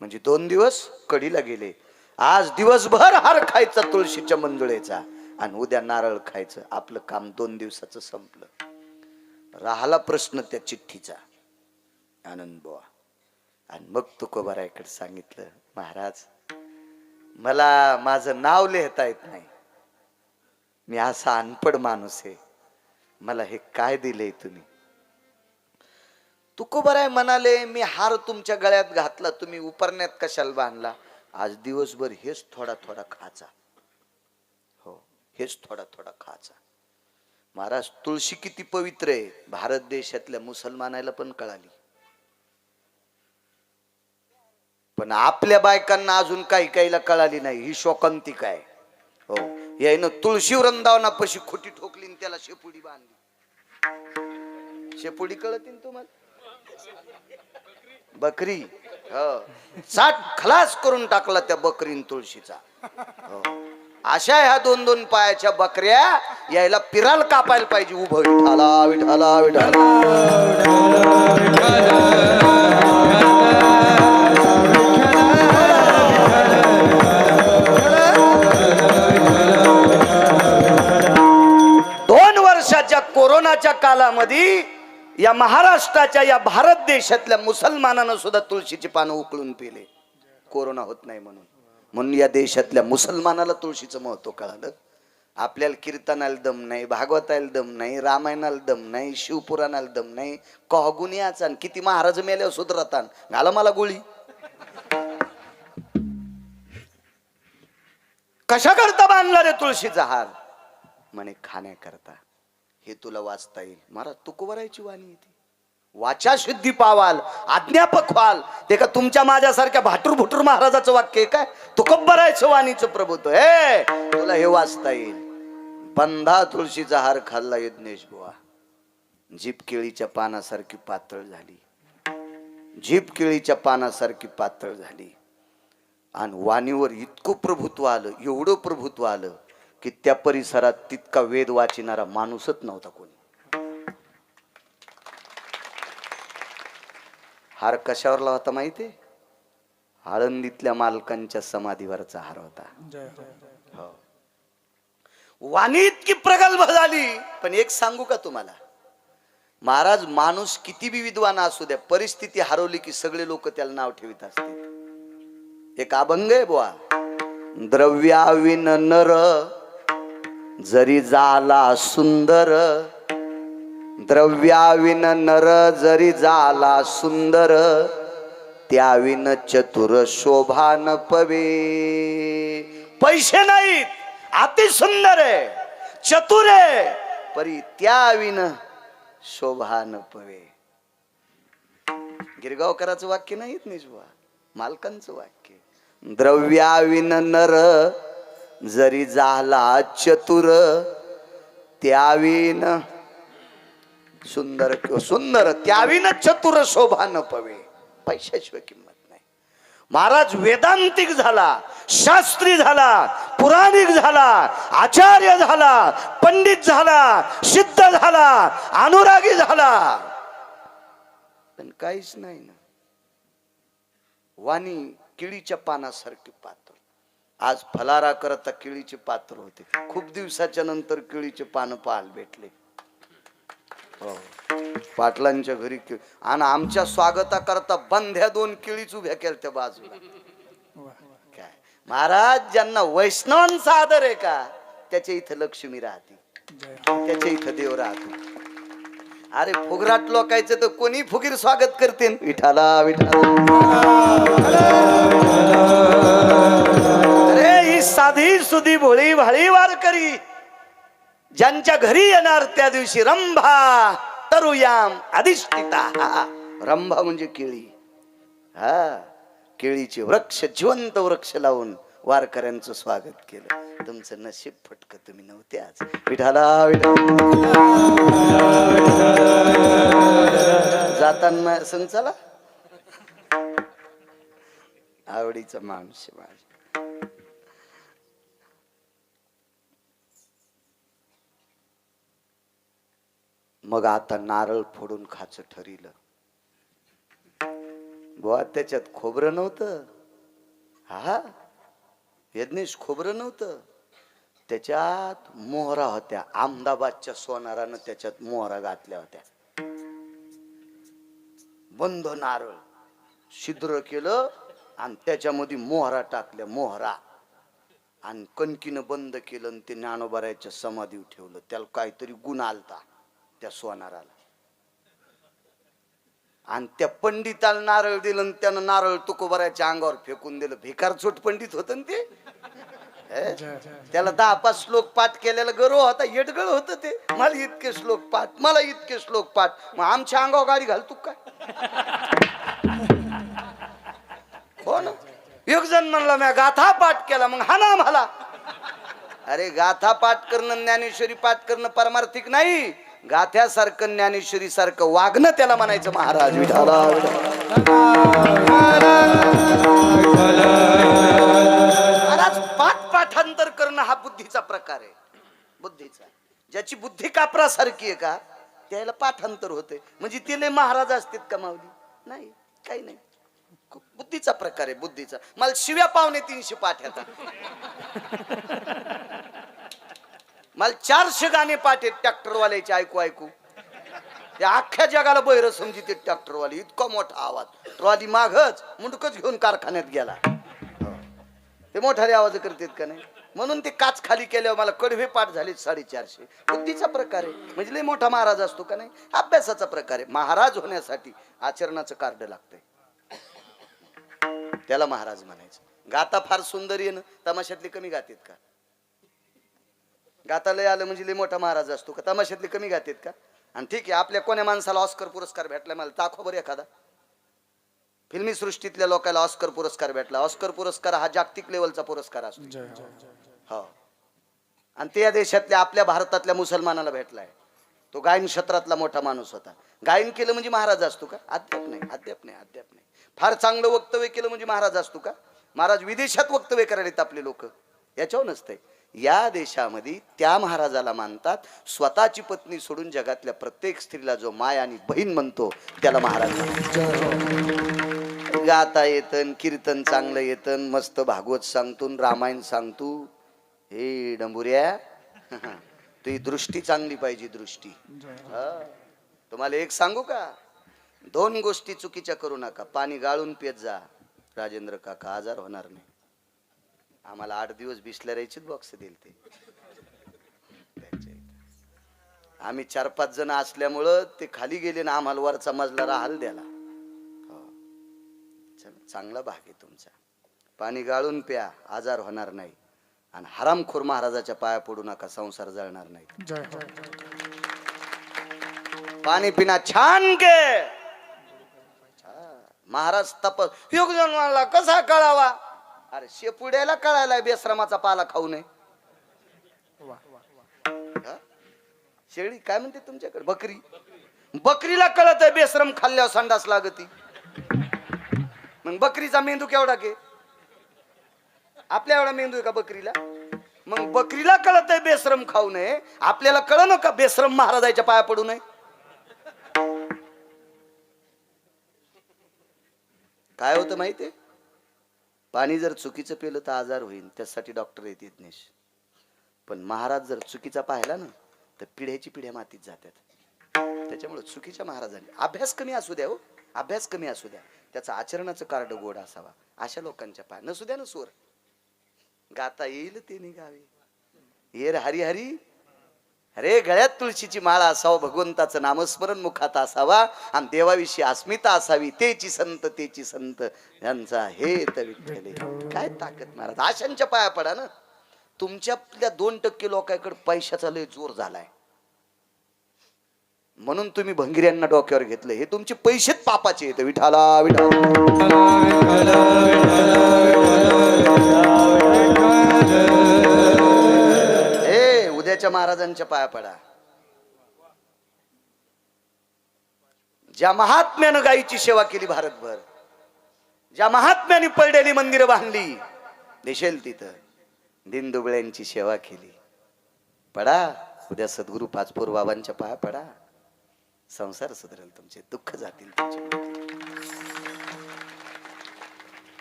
म्हणजे 2 दिवस कडीला गेले. आज दिवसभर हार खायचा तुळशीच्या मंजुळेचा आणि उद्या नारळ खायचं. आपलं काम 2 दिवसाचं संपलं. राहिला प्रश्न त्या चिठ्ठीचा. आनंद बुवा आणि मग तुकोबारायकडे सांगितलं, महाराज मला माझं नाव लिहिता येत नाही, मी असा अनपड माणूस आहे, मला हे काय दिलंय तुम्ही? तुकोबाराय म्हणाले, मी हार तुमच्या गळ्यात घातला, तुम्ही उपरण्यात कशाला बांधला? आज दिवसभर हेच थोडा थोडा खायचा. हो, हेच थोडा थोडा खायचा. महाराज तुळशी किती पवित्र आहे भारत देशातल्या मुसलमानाला पण कळाली, पण आपल्या बायकांना अजून काही काहीला कळाली नाही. ही शोकांतिक आहे. हो, यायनं तुळशी वृंदावनापाशी खोटी ठोकली आणि त्याला शेपुडी बांधली. शेपुडी कळती तुम्हाला? बकरी. हो, 60 खलास करून टाकला त्या बकरीन तुळशीचा. हो, अशा ह्या 2-2 पायाच्या बकऱ्या यायला पिराल कापायला पाहिजे उभं. विठाला विठाला विठाला. 2 वर्षाच्या कोरोनाच्या कालामध्ये या महाराष्ट्राच्या या भारत देशातल्या मुसलमानानं सुद्धा तुळशीची पानं उकळून पिले, कोरोना होत नाही म्हणून. म्हणून या देशातल्या मुसलमानाला तुळशीचं महत्व कळालं. आपल्याला कीर्तनाला दम नाही, भागवताला दम नाही, रामायणाला दम नाही, शिवपुराणाला दम नाही. कहगुनियाचा किती महाराज मेल्यावर सुधरतान घाला मला गोळी. कशा करता बांधला रे तुळशीचा हार? म्हणे खाण्याकरता. हे तुला वाचता येईल. महाराज तुकोबारायची वाणी येते. वाचा शुद्धी पावाल, अज्ञापक व्हाल. ते का तुमच्या माझ्यासारख्या भाटूर भुटूर महाराजाचं वाक्य आहे काय? तुकोबारायचं वाणीचं प्रभुत्व. हे तुला हे वाचता येईल. बंधा तुळशीचा हार खाल्ला यज्ञेश बुवा, जीभ केळीच्या पानासारखी पातळ झाली. जीभ केळीच्या पानासारखी पातळ झाली आणि वाणीवर इतकं प्रभुत्व आलं, एवढं प्रभुत्व आलं की त्या परिसरात तितका वेद वाचिणारा माणूसच नव्हता कोणी. हार कशावरला होता माहितीये? आळंदीतल्या मालकांच्या समाधीवरचा हार होता. हो, वाणी इतकी प्रगल्भ झाली. पण एक सांगू का तुम्हाला, महाराज माणूस किती बी विद्वान असू द्या, परिस्थिती हरवली की सगळे लोक त्याला नाव ठेवित असतात. एक अभंग आहे बुवा, द्रव्याविन नर जरी झाला सुंदर, द्रव्याविन नर जरी झाला सुंदर, त्याविन चतुर शोभा न पवे. पैसे नाहीत, अति सुंदर आहे, चतुर आहे, परी त्याविन शोभा न पवे. गिरगावकरांचं वाक्य नाहीत निजवा, मालकांचं वाक्य. द्रव्याविन नर जरी झाला चतुर, त्याविन सुंदर सुंदर, त्याविन चतुर शोभा न पवे. पैशाशिवाय किंमत नाही. महाराज वेदांतिक झाला, शास्त्री झाला, पुराणिक झाला, आचार्य झाला, पंडित झाला, सिद्ध झाला, अनुरागी झाला, पण काहीच नाही ना. वाणी केळीच्या पानासारखी पातळ. आज फलारा करता केळीचे पात्र होते. खूप दिवसाच्या नंतर केळीचे पानं पाहायला भेटले. हो, पाटलांच्या घरी आणि आमच्या स्वागता करता बंध्या 2 केळीच उभ्या केल्या त्या बाजूला. काय महाराज, ज्यांना वैष्णवांचा आदर आहे का, त्याच्या इथं लक्ष्मी राहते, त्याच्या इथं देव राहतो. अरे फुगराट लोकायचं तर कोणी फुगीर स्वागत करते. विठाला विठाला. अरे ही साधी सुधी भोळी भाळी वारकरी ज्यांच्या घरी येणार त्या दिवशी रंभा तरुयाम अधिष्ठिता. रंभा म्हणजे केळी. हा, केळीचे वृक्ष, जिवंत वृक्ष लावून वारकऱ्यांचं स्वागत केलं. तुमचं नशीब फटक, तुम्ही नव्हते आज. विठाला विठाला. जाताना संग चला, आवडीचा माणूस माझा. मग आता नारळ फोडून खायचं ठरिलं. बुवा त्याच्यात खोबरं नव्हतं. हा यज्ञेश, खोबरं नव्हतं त्याच्यात. मोहरा होत्या. अहमदाबादच्या सोनारानं त्याच्यात मोहरा घातल्या होत्या. बंद नारळ छिद्र केलं आणि त्याच्यामध्ये मोहरा टाकल्या. मोहरा आणि कणकीनं बंद केलं आणि ते ज्ञानोबाराच्या समाधीवर ठेवलं. त्याला काहीतरी गुण आलता त्या सोनाराला. आणि त्या पंडिताला नारळ दिलं आणि त्यानं नारळ तुकोबाराच्या अंगावर फेकून दिलं. भिकार चोट पंडित होत ना ते. त्याला 10-5 श्लोक पाठ केलेला गर्व होता. येडगळ होत ते. मला इतके श्लोक पाठ, मला इतके श्लोक पाठ. मग आमच्या अंगावर गाडी घालतो काय? हो ना. एक जण म्हणला मी गाथा पाठ केला. मग हा ना मला. अरे गाथा पाठ करणं, ज्ञानेश्वरी पाठ करणं परमार्थिक नाही. गाथ्यासारखं ज्ञानेश्वरी सारखं वागणं त्याला म्हणायचं महाराज. महाराज पाठांतर करणं हा बुद्धीचा प्रकार आहे. बुद्धीचा. ज्याची बुद्धी कापरासारखी आहे का त्याला पाठांतर होते. म्हणजे ते लय महाराज असतात का माऊली? नाही, काही नाही. बुद्धीचा प्रकार आहे. बुद्धीचा. मला शिव्या 250 पाठ येतात. मला 400 गाणे पाठ आहेत ट्रॅक्टरवाल्याचे. ऐकू ऐकू ते अख्ख्या जगाला बहिर समजित ट्रॅक्टरवाले. इतका मोठा आवाज. ट्रॉली मागच मुंडकच घेऊन कारखान्यात गेला. ते मोठाले आवाज करतात का नाही? म्हणून ते काच खाली केल्यावर मला कडवे पाठ झाले 450. बुद्धीचा प्रकार आहे. म्हणजे लय मोठा महाराज असतो का नाही? अभ्यासाचा प्रकार आहे. महाराज होण्यासाठी आचरणाचं कार्ड लागतंय. त्याला महाराज म्हणायचं. गाता फार सुंदर आहे ना. तमाशातले कमी गातात का? गाता लय आलं म्हणजे लय मोठा महाराज असतो का? तमाशातले कमी गातात का? आणि ठीक आहे, आपल्या कोण्या माणसाला ऑस्कर पुरस्कार भेटला? मला दाखव बरं एखादा. फिल्मी सृष्टीतल्या लोकांना ऑस्कर पुरस्कार भेटला. ऑस्कर पुरस्कार हा जागतिक लेवलचा पुरस्कार असतो. हो. आणि त्या देशातल्या आपल्या भारतातल्या मुसलमानाला भेटलाय. तो गायन क्षेत्रातला मोठा माणूस होता. गायन केलं म्हणजे महाराज असतो का? अद्याप नाही, अद्याप नाही, अद्याप नाही. फार चांगलं वक्तव्य केलं म्हणजे महाराज असतो का? महाराज विदेशात वक्तव्य करायला आपले लोक. याच्यावर नसतंय. या देशामध्ये त्या महाराजाला मानतात. स्वतःची पत्नी सोडून जगातल्या प्रत्येक स्त्रीला जो माय आणि बहीण म्हणतो त्याला महाराज. गाता येतन, कीर्तन चांगलं येतन, मस्त भागवत सांगतो, रामायण सांगतो. हे डंबुऱ्या, तुझी दृष्टी चांगली पाहिजे. दृष्टी. तुम्हाला एक सांगू का? 2 गोष्टी चुकीच्या करू नका. पाणी गाळून पित जा राजेंद्र काका, आजार होणार नाही. आम्हाला 8 दिवस बिस्लरीचीच बॉक्स दिल ते. आम्ही 4-5 जण असल्यामुळं ते खाली गेले ना. आम्हाला वरचा मजला राहाल द्याला. चांगला भाग आहे तुमचा. पाणी गाळून प्या, आजार होणार नाही. आणि हरामखोर महाराजाच्या पाया पडू नका, संसार जळणार नाही. पाणी पिना छान के. महाराज तपस. योग जन्माला कसा कळावा? अरे शेपुड्याला कळायला बेश्रमाचा पाला खाऊ नये. शेळी काय म्हणते तुमच्याकडे? बकरी. बकरीला कळत आहे बेश्रम खाल्ल्यावर संडास लागती. मग बकरीचा मेंदू केवढा के? आपल्या एवढा मेंदू आहे का बकरीला? मग बकरीला कळत आहे बेश्रम खाऊ नये. आपल्याला कळ न का बेश्रम महाराजाच्या पाया पडू नये? काय होतं माहितीये? पाणी जर चुकीचं पिलं तर आजार होईल. त्यासाठी डॉक्टर येत यज्ञेश. पण महाराज जर चुकीचा पाहिला ना तर पिढ्याची पिढ्या मातीत जातात. त्याच्यामुळे चुकीच्या महाराजांनी अभ्यास कमी असू द्या. हो, अभ्यास कमी असू द्या, त्याचं आचरणाचं कार्ड गोड असावा. अशा लोकांच्या पाय नसू द्या ना. सोर गाता येईल ते निघावे. ये हरी हरी. अरे गळ्यात तुळशीची माळा असावं, भगवंताचं नामस्मरण मुखात असावा आणि देवाविषयी अस्मिता असावी. तेची संत, तेची संत यांचा हेत विठ्ठले. काय ताकद महाराज. आशांच्या पाया पडा ना. तुमच्यातल्या 2% लोकांकडे पैशाचा लय जोर झालाय म्हणून तुम्ही भंगिऱ्यांना डोक्यावर घेतलं. हे तुमचे पैसेच पापाचे येते. विठाला विठाला. उद्याच्या महाराजांच्या पाया पडा. ज्या महात्म्यानं गायीची सेवा केली भारतभर, ज्या महात्म्याने पडलेली मंदिरं बांधली, दिसेल तिथं दिनदुबळ्यांची सेवा केली. पडा उद्या सद्गुरु पाचपोर बाबांच्या पाया पडा. संसार सुधारेल, तुमचे दुःख जातील तुमचे.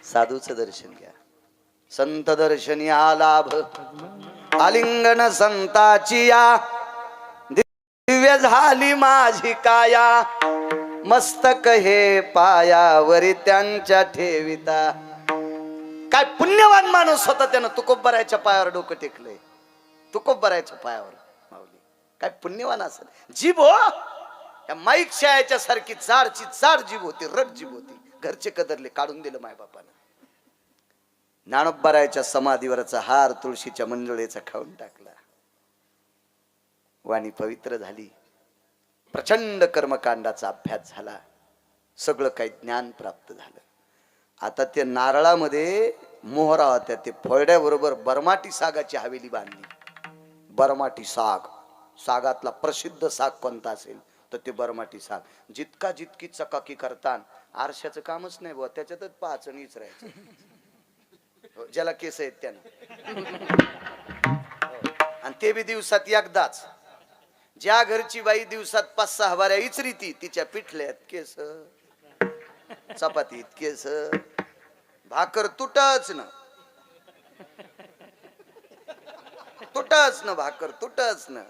साधूचं दर्शन घ्या. संत दर्शनी आलाभ, आलिंगन संताची या, दिव्य झाली माझी काया, मस्तक हे पायावरी त्यांच्या ठेविता. काय पुण्यवान माणूस होता, त्यानं तुकोबराच्या पायावर डोकं टेकलंय. तुकोबराच्या पायावर माऊली काय पुण्यवान असेल. जीभ हो, या माईक शाळेच्या सारखी जाडची जाड जीभ होती, रट जीभ होती. घरचे कदरले, काढून दिलं मायबापानं. ज्ञानोबरायाच्या समाधीवरचा हार तुळशीच्या मंजुळेचा खाऊन टाकला. वाणी पवित्र झाली. प्रचंड कर्मकांडाचा अभ्यास झाला. सगळं काही ज्ञान प्राप्त झालं. आता त्या नारळामध्ये मोहरा होत्या, ते फोड्याबरोबर बरमाटी सागाची हवेली बांधली. बरमाटी साग, सागातला प्रसिद्ध साग कोणता असेल तर ते बरमाटी साग. जितकी चकाकी करतान आरशाचं कामच नाही बुवा, त्याच्यातच पाहायचं नीच राहायचं. ज्याला केस आहेत त्यानं, आणि ते बी दिवसात एकदाच. ज्या घरची बाई दिवसात 5-6 वाऱ्या इचरीती, तिच्या पिठल्यात केस, चपातीत केस, भाकर तुटच न, भाकर तुटच न.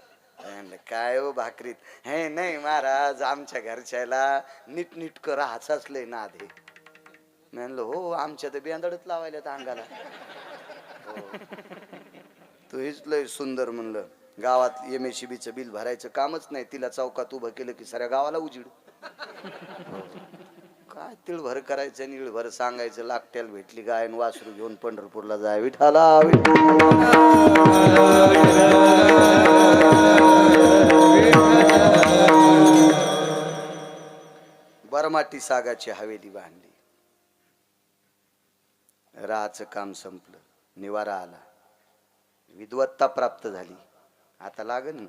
काय हो भाकरीत हे नाही महाराज, आमच्या घरच्याला नीटनीटकं राहाच लय नाद आहे. म्हणलं हो, आमच्या तर बेंदडच लावायला अंगाला. तू हेच लय सुंदर. म्हणलं गावात MSCBचं बिल भरायचं कामच नाही, तिला चौकात उभं केलं की साऱ्या गावाला उजीड. काय तिळभर करायचं आणि इळभर सांगायचं, लागट्याला भेटली गाय आणि वासरू घेऊन पंढरपूरला जाय, विठाला बरमाटी सागाची हवेली बांधली. राहाचं काम संपलं, निवारा आला, विद्वत्ता प्राप्त झाली. आता लागन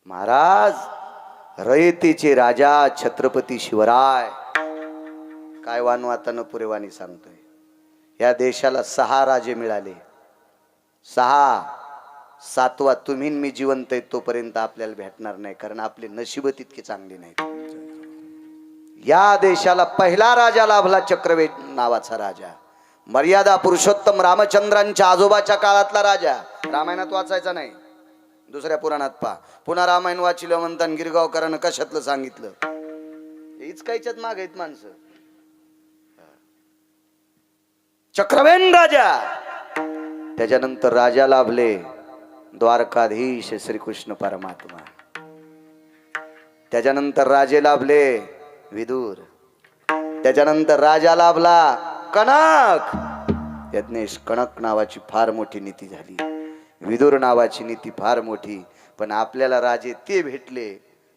महाराज, रयतेचे राजा छत्रपती शिवराय. काय वानवातानं पुरेवानी सांगतोय. या देशाला 6 राजे मिळाले. 6, 7वा तुम्ही मी जिवंत आहे तोपर्यंत आपल्याला भेटणार नाही, कारण आपले नशीब तितके चांगले नाहीत. या देशाला पहिला राजा लाभला, चक्रवेद नावाचा राजा. मर्यादा पुरुषोत्तम रामचंद्रांच्या आजोबाच्या काळातला राजा. रामायणात वाचायचा नाही, दुसऱ्या पुराणात पहा. पुन्हा रामायण वाचिलं म्हणताना गिरगावकरांना कशातलं सांगितलं. हीच काहीच्यात माग आहेत माणसं. चक्रवेन राजा. त्याच्यानंतर राजा लाभले द्वारकाधीश श्रीकृष्ण परमात्मा. त्याच्यानंतर राजे लाभले विदुर. त्याच्यानंतर राजा लाभला कनक. यज्ञेश कणक नावाची फार मोठी नीती झाली. विदुर नावाची नीती फार मोठी. पण आपल्याला राजे ते भेटले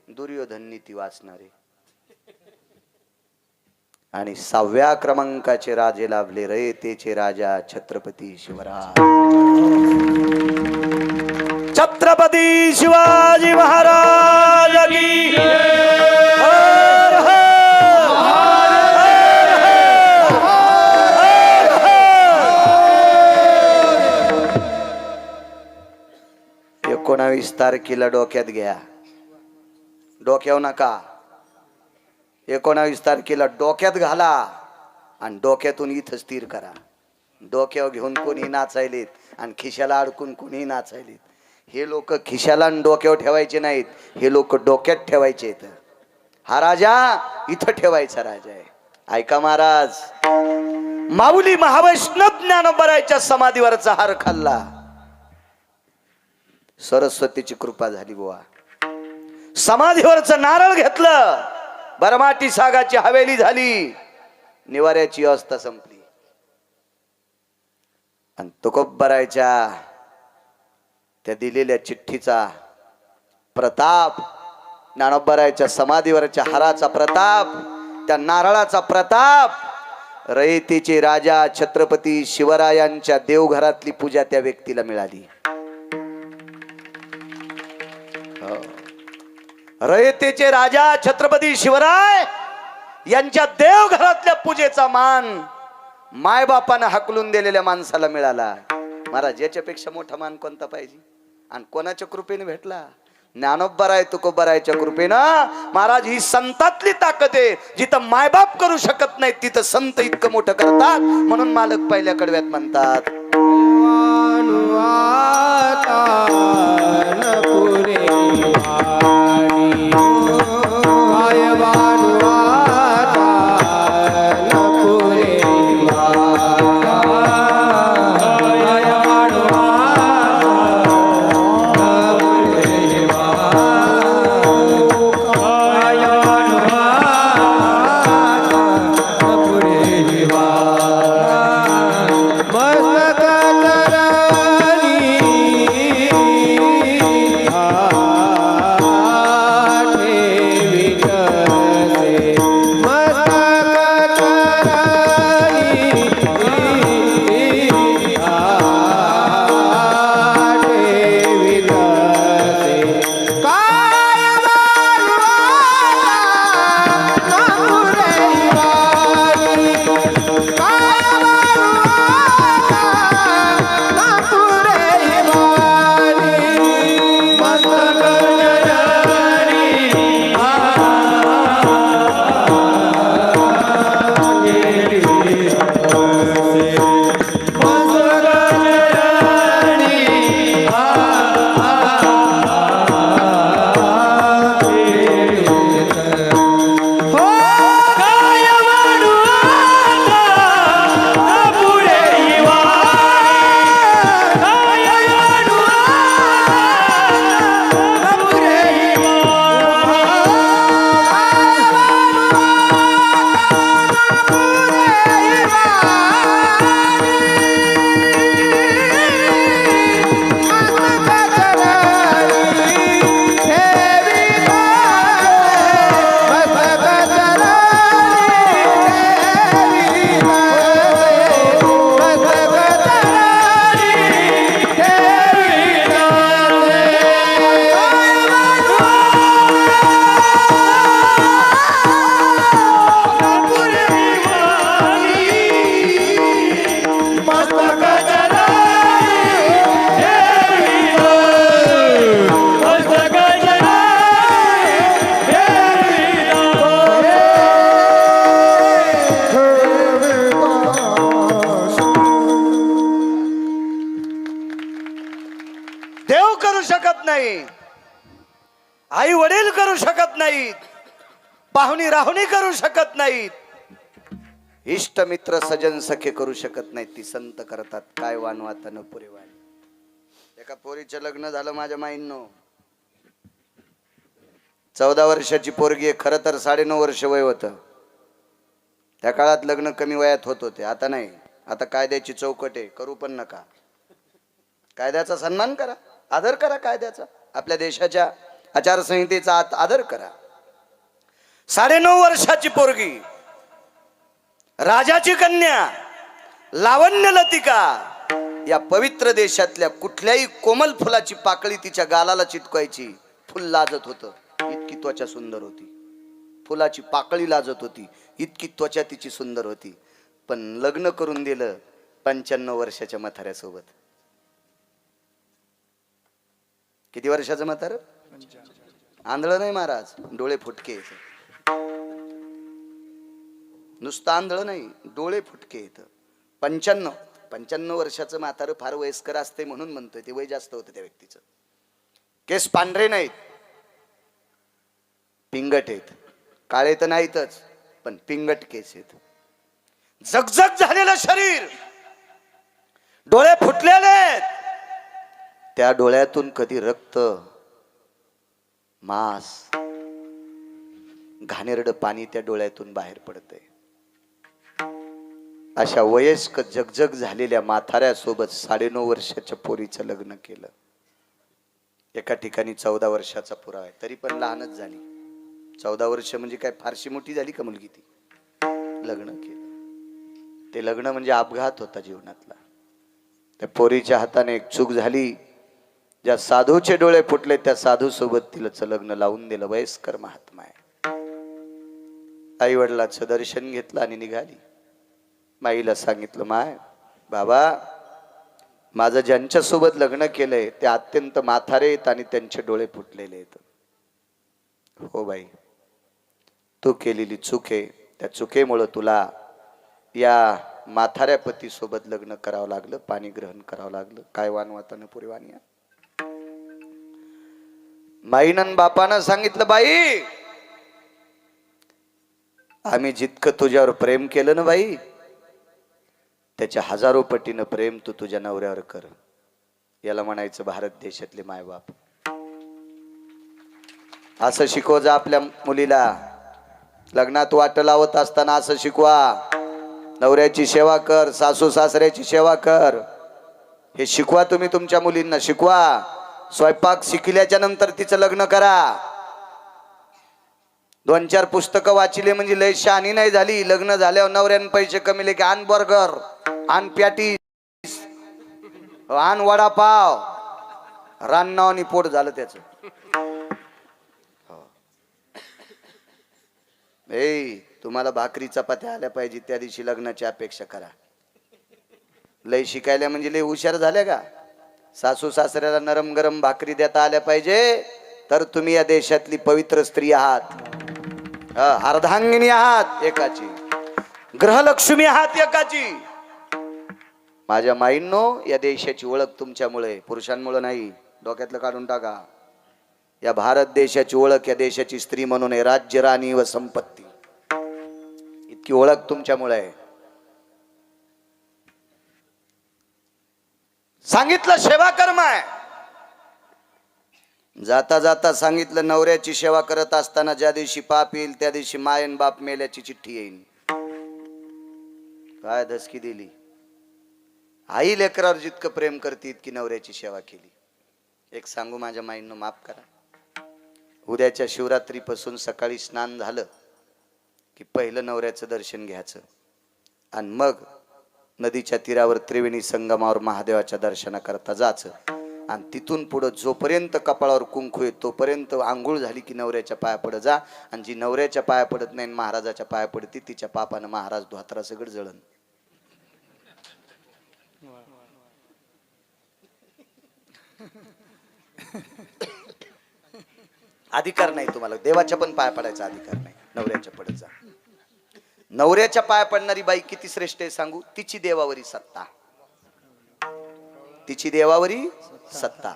दुर्योधन नीती वाचणारे. आणि 6व्या क्रमांकाचे राजे लाभले रयतेचे राजा छत्रपती शिवराय. छत्रपती शिवाजी महाराज की हर हर. 19 तारखेला डोक्यात घ्या, डोक्यावर नका. 19 तारखेला डोक्यात घाला आणि डोक्यातून इथं स्थिर करा. डोक्यावर घेऊन कोणी नाचायलेत आणि खिशाला अडकून कोणी नाचायलेत. हे लोक खिशाला आणि डोक्यावर ठेवायचे नाहीत, हे लोक डोक्यात ठेवायचे आहेत. हा राजा इथं ठेवायचा राजा आहे. ऐका महाराज, माऊली महावैष्णव ज्ञानोबरायाच्या समाधीवरचा हार खाल्ला. सरस्वतीची कृपा झाली बुवा. समाधीवरचं नारळ घेतलं, बरमाटी सागाची हवेली झाली, निवाऱ्याची अवस्था संपली. आणि तुकोबरायच्या त्या दिलेल्या चिठ्ठीचा प्रताप, ज्ञानोबरायच्या समाधीवरच्या हाराचा प्रताप, त्या नारळाचा प्रताप, रयतेचे राजा छत्रपती शिवरायांच्या देवघरातली पूजा त्या व्यक्तीला मिळाली. रयतेचे राजा छत्रपती शिवराय यांच्या देवघरातल्या पूजेचा मान मायबापानं हकलून दिलेल्या माणसाला मिळाला. महाराज, याच्यापेक्षा मोठा मान कोणता पाहिजे? आणि कोणाच्या कृपेने भेटला? ज्ञानोबराय तुकोबरायच्या कृपेनं महाराज ही संतातली ताकद आहे. जिथं मायबाप करू शकत नाही तिथं संत इतकं मोठं करतात. म्हणून मालक पहिल्या कडव्यात म्हणतात देव करू शकत नाही, आई वडील करू शकत नाहीत, पाहुणी राहुणी करू शकत नाहीत, इष्ट मित्र सजन सखे करू शकत नाहीत. ती संत करतात. काय वानवात न पुरे वाण. एका पोरीचं लग्न झालं माझ्या माईंनो. 14 वर्षाची पोरगी आहे. खरं तर 9.5 वर्ष वय होतं. त्या काळात लग्न कमी वयात होत होते. आता नाही. आता कायद्याची चौकट आहे. करू पण नका. कायद्याचा सन्मान करा, आदर करा कायद्याचा. आपल्या देशाच्या आचारसंहितेचा आदर करा. 9.5 वर्षाची पोरगी, राजाची कन्या, लावण्य लतिका, या पवित्र देशातल्या कुठल्याही कोमल फुलाची पाकळी तिच्या गालाला चिटकवायची. फुल लाजत होतं, इतकी त्वचा सुंदर होती. फुलाची पाकळी लाजत होती, इतकी त्वचा तिची सुंदर होती. पण लग्न करून दिलं 95 वर्षाच्या म्हाताऱ्यासोबत. किती वर्षाचं म्हातारं? आंधळ नाही महाराज, डोळे फुटके. नुसतं आंधळ नाही, डोळे फुटके येत. 95 वर्षाचं म्हातारं फार वयस्कर असते म्हणून म्हणतोय. ते वय जास्त होतं त्या व्यक्तीचं. केस पांढरे नाहीत, पिंगट आहेत. काळे तर नाहीतच, पण पिंगट केस आहेत. जगजग झालेलं शरीर, डोळे फुटलेले. त्या डोळ्यातून कधी रक्त, मांस, घाणेरड पाणी त्या डोळ्यातून बाहेर पडतंय. अशा वयस्क जगजग झालेल्या म्हाताऱ्यासोबत 9.5 वर्षाच्या पोरीचं लग्न केलं. एका ठिकाणी 14 वर्षाचा पुरावा आहे, तरी पण लहानच झाली. 14 वर्ष म्हणजे काय फारशी मोठी झाली का मुलगी? ती लग्न केलं. ते लग्न म्हणजे अपघात होता जीवनातला. त्या पोरीच्या हाताने एक चूक झाली. ज्या साधूचे डोळे फुटले त्या साधू सोबत तिला लग्न लावून दिलं. वयस्कर महात्मा आहे. आई वडिलाचं दर्शन घेतलं आणि निघाली. माईला सांगितलं, माय बाबा माझं ज्यांच्यासोबत लग्न केलंय ते अत्यंत म्हातारे आहेत आणि त्यांचे डोळे फुटलेले आहेत. हो बाई, तू केलेली चूक आहे. त्या चुकीमुळे तुला या म्हाताऱ्या पती सोबत लग्न करावं लागलं, पाणी ग्रहण करावं लागलं. काय वानवातानं पुरीवानी. माईनं बापानं सांगितलं, बाई आम्ही जितकं तुझ्यावर प्रेम केलं ना बाई, त्याच्या हजारो पटीनं प्रेम तू तुझ्या नवऱ्यावर कर. याला म्हणायचं भारत देशातले मायबाप. असं शिकव जा आपल्या मुलीला. लग्नात वाट लावत असताना असं शिकवा, नवऱ्याची सेवा कर, सासू सासऱ्याची सेवा कर. हे शिकवा तुम्ही तुमच्या मुलींना, शिकवा. स्वयंपाक शिकल्याच्या नंतर तिचं लग्न करा. 2-4 पुस्तकं वाचिले म्हणजे लय शहाणी नाही झाली. लग्न झाल्यावर नवऱ्यानं पैसे कमीले की आण बर्गर, आण पॅटीस, आण वडापाव, रान्नावानी पोट झालं त्याचं. तुम्हाला भाकरी चपात्या आल्या पाहिजे त्या दिवशी लग्नाची अपेक्षा करा. लय शिकायला म्हणजे लय हुशार झाल्या का? सासू सासऱ्याला नरम गरम भाकरी देता आल्या पाहिजे तर तुम्ही या देशातली पवित्र स्त्री आहात, अर्धांगिनी आहात एकाची, ग्रहलक्ष्मी आहात एकाची. माझ्या माईंनो, या देशाची ओळख तुमच्यामुळे, पुरुषांमुळे नाही. डोक्यातलं काढून टाका. या भारत देशाची ओळख या देशाची स्त्री म्हणून आहे. राज्य, राणी व संपत्ती, इतकी ओळख तुमच्यामुळे आहे. सांगितलं सेवा कर्म आहे. जाता जाता सांगितलं नवऱ्याची सेवा करत असताना ज्या दिवशी पाप येईल त्या दिवशी मायन बाप मेल्याची चिठ्ठी येईल. काय धसकी दिली. आई लेकरावर जितकं प्रेम करते इतकी नवऱ्याची सेवा केली. एक सांगू माझ्या माईंनो, माफ करा. उद्याच्या शिवरात्रीपासून सकाळी स्नान झालं की पहिलं नवऱ्याचं दर्शन घ्यायचं आणि मग नदीच्या तीरावर त्रिवेणी संगमावर महादेवाच्या दर्शनाकरता जायचं. आणि तिथून पुढं जोपर्यंत कपाळावर कुंकू आहे तोपर्यंत आंघोळ झाली की नवऱ्याच्या पाया पडत जा. आणि जी नवऱ्याच्या पाया पडत नाही महाराजाच्या पाया पडती तिच्या पापानं महाराज धोत्रा सगळं जळण. अधिकार नाही तुम्हाला. देवाच्या पण पाया पडायचा अधिकार नाही. नवऱ्याच्या पडत जा. नवऱ्याच्या पाया पडणारी बाई किती श्रेष्ठ आहे सांगू. तिची देवावरी सत्ता, तिची देवावरी सत्ता.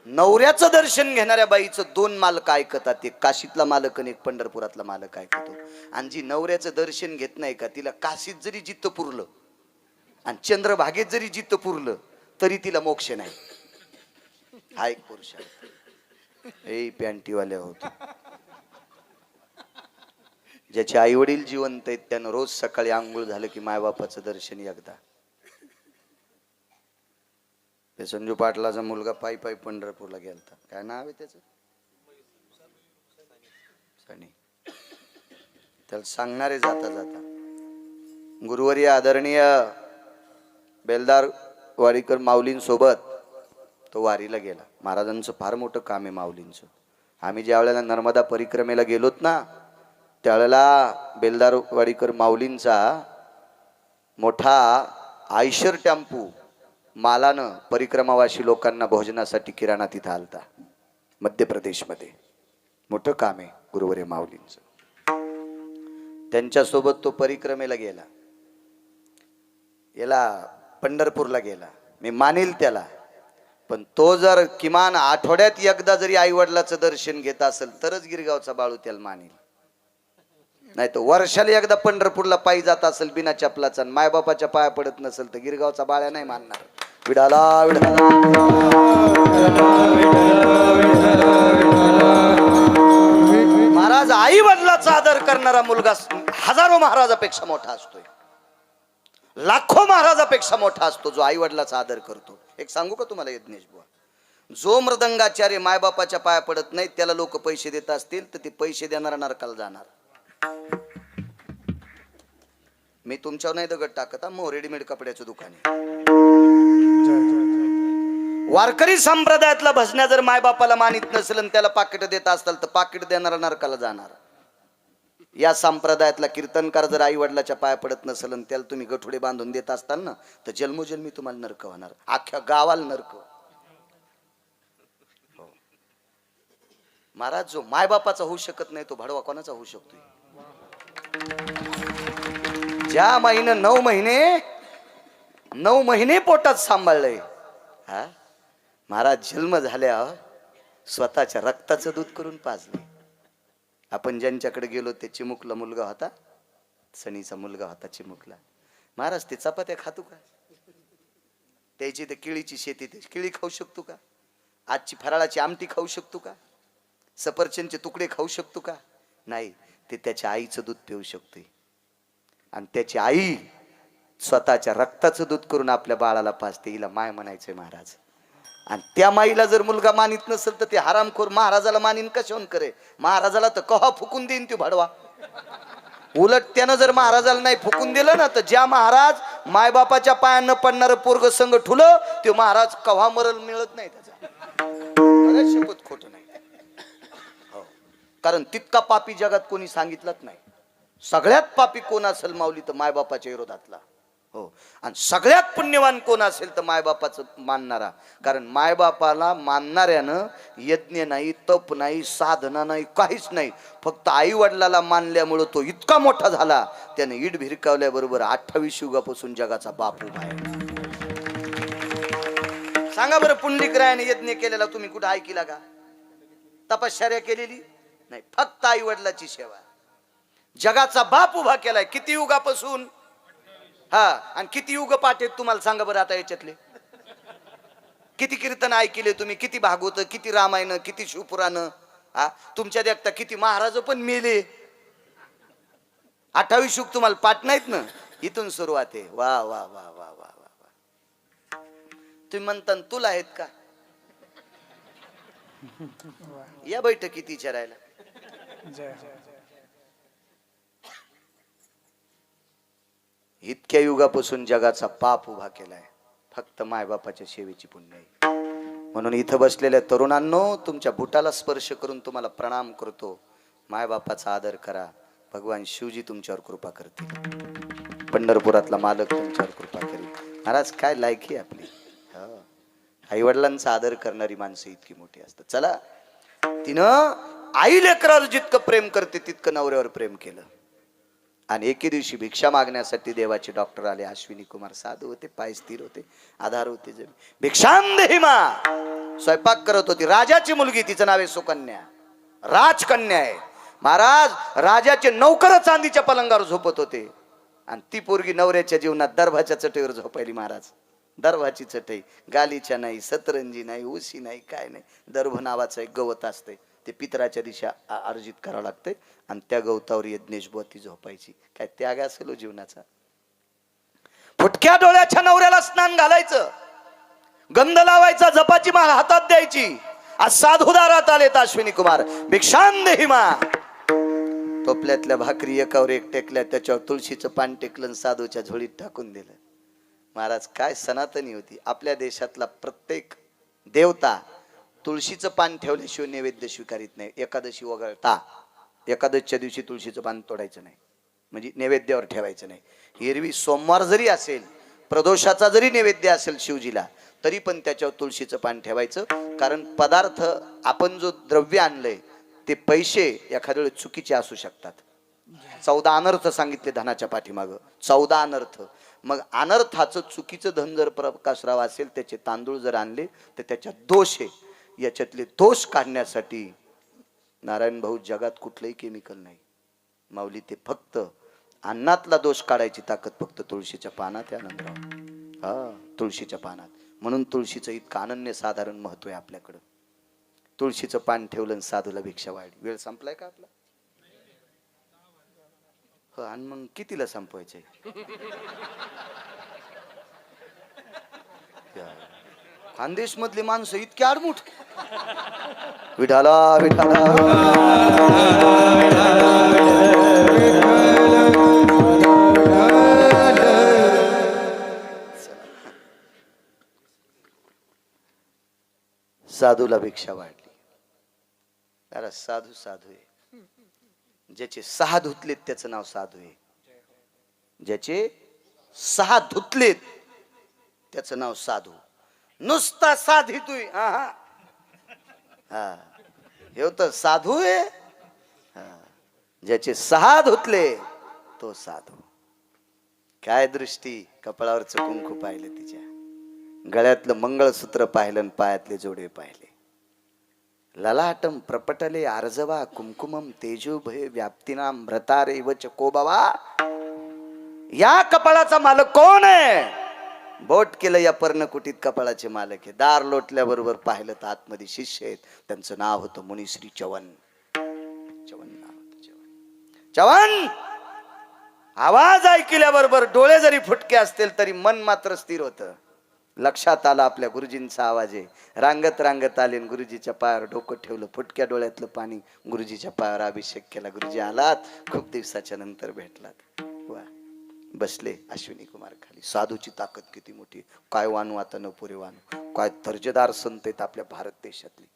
नवऱ्याचं दर्शन घेणाऱ्या बाईचं 2 मालक ऐकतात. एक काशीतला मालक आणि एक पंढरपुरातला मालक ऐकतो. आणि जी नवऱ्याचं दर्शन घेत नाही का, तिला काशीत जरी जित्त पुरलं आणि चंद्रभागेत जरी जित्त पुरलं तरी तिला मोक्ष नाही. हा एक पुरुष आहे. पॅन्टीवाल्या होत. ज्याचे आई वडील जिवंत आहेत त्यानं रोज सकाळी आंघोळ झालं की मायबापाचं दर्शन एकदा. ते संजू पाटलाचा मुलगा पायी पायी पंढरपूरला गेलता. काय नाव आहे त्याचं? सनी. त्याला सांगणारे जाता जाता, गुरुवारी आदरणीय बेलदार वाडीकर माऊलींसोबत तो वारीला गेला. महाराजांचं फार मोठं काम आहे माऊलींचं. आम्ही ज्या वेळेला नर्मदा परिक्रमेला गेलोत ना त्यावेळेला बेलदार वाडीकर माऊलींचा मोठा आयशर टेम्पो मालानं परिक्रमावासी लोकांना भोजनासाठी किराणा तिथं आलता. मध्य प्रदेशमध्ये मोठं काम आहे गुरुवारी माऊलींचं. त्यांच्यासोबत तो परिक्रमेला गेला. याला पंढरपूरला गेला. मी मानेल त्याला. पण तो जर किमान आठवड्यात एकदा जरी आई वडिलाचं दर्शन घेत असेल तरच गिरगावचा बाळू त्याला मानेल. नाही तर वर्षाला एकदा पंढरपूरला पायी जात असेल बिना चपलाचा, मायबापाच्या पाया पडत नसेल तर गिरगावचा बाळ्या नाही मानणार. विडाला विडाला. महाराज आई वडिलाचा आदर करणारा मुलगा हजारो महाराजापेक्षा मोठा असतोय, लाखो महाराजापेक्षा मोठा असतो जो आई वडिलाचा आदर करतो. एक सांगू का तुम्हाला यज्ञेश बुवा, जो मृदंगाचार्य मायबापाच्या पाया पडत नाही त्याला लोक पैसे देत असतील तर ते पैसे देणारा नरकाला जाणार. मी तुमच्यावर नाही दगड टाकत. मग रेडीमेड कपड्याचं दुकान आहे. वारकरी संप्रदायातला भजन्या जर मायबापाला मानित नसेल आणि त्याला पाकिट देत असताल तर पाकिट देणारा नरकाला जाणार. या संप्रदायातला कीर्तनकार जर आई वडिलाच्या पाया पडत नसेल आणि त्याला तुम्ही गठुडे बांधून देत असताना तर जन्मोजन्मी तुम्हाला नरक होणार, अख्ख्या गावाला नरक. महाराज जो मायबापाचा होऊ शकत नाही तो भडवा कोणाचा होऊ शकतोय? ज्या माईनं 9 महिने पोटात सांभाळलंय, हा महाराज जन्म झाल्या स्वतःच्या रक्ताचं दूध करून पाजले. आपण ज्यांच्याकडे गेलो ते चिमुकला मुलगा होता, सनीचा मुलगा होता चिमुकला. महाराज ते चपात्या खातो का? त्याची ते केळीची शेती, ते केळी खाऊ शकतो का? आजची फराळाची आमटी खाऊ शकतो का? सफरचंदचे तुकडे खाऊ शकतो का? नाही. ते त्याच्या आईचं दूध पिऊ शकतोय. आणि त्याची आई स्वतःच्या रक्ताचं दूध करून आपल्या बाळाला पाजते. हिला माय म्हणायचंय महाराज. आणि त्या माईला जर मुलगा मानित नसेल तर ते हरामखोर महाराजाला मानीन कशावून करे? महाराजाला तर कहा फुकून देईन तो भडवा. उलट त्यानं जर महाराजाला नाही फुकून दिलं ना तर ज्या महाराज मायबापाच्या पायानं पडणारं पोरग संग ठुलं ते महाराज कव्हा मरल मिळत नाही त्याचा. शपथ खोट नाही. हो, कारण तितका पापी जगात कोणी सांगितलंच नाही. सगळ्यात पापी कोण असेल माऊली तर मायबापाच्या विरोधातला. हो, आणि सगळ्यात पुण्यवान कोण असेल तर मायबापाचं मानणारा. कारण मायबापाला मानणाऱ्यानं यज्ञ नाही, तप नाही, साधना नाही, काहीच नाही. फक्त आई वडिलाला मानल्यामुळं तो इतका मोठा झाला, त्याने इड भिरकावल्याबरोबर 28 युगापासून जगाचा बाप उभा आहे. सांगा बरं, पुंडलिकरायाने यज्ञ केलेला तुम्ही कुठं ऐकला का? तपश्चर्या केलेली नाही, फक्त आई वडिलाची सेवा. जगाचा बाप उभा केलाय किती युगापासून? हा, आणि किती युग पाठ आहेत तुम्हाला सांगा बरं आता याच्यातले? किती कीर्तन ऐकले तुम्ही? किती भागवत, किती रामायण, किती शिवपुराण? हा, तुमच्या देखता किती महाराज पण मेले. 28 युग तुम्हाला पाठ नाहीत ना? इथून सुरुवात आहे. वा वा वा वा वा वा वा. तुम्ही म्हणता तुला आहेत का? या बैठकीत विचारायला. इतक्या युगापासून जगाचा पाप उभा केलाय फक्त मायबापाच्या सेवेची पुण्य आहे. म्हणून इथं बसलेल्या तरुणांनो, तुमच्या बुटाला स्पर्श करून तुम्हाला प्रणाम करतो. मायबापाचा आदर करा. भगवान शिवजी तुमच्यावर कृपा करतील. पंढरपुरातला मालक तुमच्यावर कृपा करेल. महाराज काय लायकी आपली. आई वडिलांचा आदर करणारी माणसं इतकी मोठी असतात. चला, तिनं आई लेकरावर जितकं प्रेम करते तितकं नवऱ्यावर प्रेम केलं. आणि एके दिवशी भिक्षा मागण्यासाठी देवाचे डॉक्टर आले. अश्विनी कुमार साधू होते, पाय स्थिर होते, आधार होते. भिक्षाम देहि मा. स्वयंपाक करत होती. राजाची मुलगी, तिचं नाव आहे सुकन्या, राजकन्या आहे. महाराज राजाचे नौकर चांदीच्या पलंगावर झोपत होते आणि ती पोरगी नवऱ्याच्या जीवनात दर्भाच्या चटईवर झोपायली. महाराज दर्भाची चटई, गालीच्या नाही, सतरंजी नाही, उशी नाही, काय नाही. दर्भ नावाचं एक गवत असते, ते पितराच्या दिशा अर्जित करावं लागते आणि त्या गवतावर यज्ञेश बोती झोपायची. काय त्याग असेल जीवनाचा. फुटक्या डोळ्याच्या नवऱ्याला स्नान घालायचं, गंध लावायचा, जपाची माळ हातात द्यायची. आज साधुदारात आलेत अश्विनी कुमार. भिक्षाम देहि मा. टोपल्यातल्या भाकरी एकावर एक टेकल्या, त्याच्यावर तुळशीचं पान टेकलं, साधूच्या झोळीत टाकून दिलं. महाराज काय सनातनी होती. आपल्या देशातला प्रत्येक देवता तुळशीचं पान ठेवल्याशिवाय नैवेद्य स्वीकारित नाही. एकादशी वगळता एकादशीच्या दिवशी तुळशीचं पान तोडायचं नाही, म्हणजे नैवेद्यावर ठेवायचं नाही. एरवी सोमवार जरी असेल, प्रदोषाचा जरी नैवेद्य असेल शिवजीला, तरी पण त्याच्यावर तुळशीचं पान ठेवायचं. कारण पदार्थ, आपण जो द्रव्य आणलंय ते पैसे एखाद्या वेळेस चुकीचे असू शकतात. 14 अनर्थ सांगितले धनाच्या पाठीमागं, 14 अनर्थ. मग अनर्थाचं चुकीचं धन जर प्रकाशराव असेल, त्याचे तांदूळ जर आणले तर त्याच्यात दोष आहे. याच्यातले दोष काढण्यासाठी नारायण भाऊ जगात कुठलंही केमिकल नाही. माऊली ते फक्त अन्नातला दोष काढायची ताकद फक्त तुळशीच्या पानात आहे. आनंदराव, हा, तुळशीच्या पानात. म्हणून तुळशीचं इतकं अनन्य साधारण महत्व आहे आपल्याकडं. तुळशीचं पान ठेवलं आणि साधूला भिक्षा वाढली. वेळ संपलाय का आपला? हो, आणि मग कितीला संपवायचंय? खानदेश मधली माणसं इतकी आडमुठ. विठाला विठाला साधूला भिक्षा वाढली. अरे साधू साधू आहे, ज्याचे 6 धुतलेत त्याचं नाव साधू आहे. ज्याचे 6 धुतलेत त्याचं नाव साधू. नुसता साधितोय हा हा हा हे तर साधू आहे. ज्याचे 6 धुतले तो साधू. काय दृष्टी. कपाळावरचं कुंकू पाहिलं, तिच्या गळ्यातलं मंगळसूत्र पाहिलं आणि पायातले जोडे पाहिले. ललाटम प्रपटले आर्जवा कुंकुमम तेजोभय व्याप्तीनाम भ्रतारे वच कोबवा. या कपाळाचा मालक कोण आहे. बोट केलं या पर्णकुटीत कपाळाचे मालक आहे. दार लोटल्याबरोबर पाहिलं तर आतमध्ये शिष्य आहेत. त्यांचं नाव होतं मुनिश्री चवन. चवन नाव होतं. चवन. चवन आवाज ऐकल्याबरोबर डोळे जरी फुटके असतील तरी मन मात्र स्थिर होतं. लक्षात आलं आपल्या गुरुजींचा आवाज आहे. रांगत रांगत आले गुरुजीच्या पायावर डोकं ठेवलं. फुटक्या डोळ्यातलं पाणी गुरुजीच्या पायावर अभिषेक केला. गुरुजी आलात, खूप दिवसाच्या नंतर भेटलात. वा. बसले अश्विनी कुमार खाली. साधूची ताकद किती मोठी. काय वानू आता न पुरे वानू. काय दर्जेदार संत आहेत आपल्या भारत देशातले.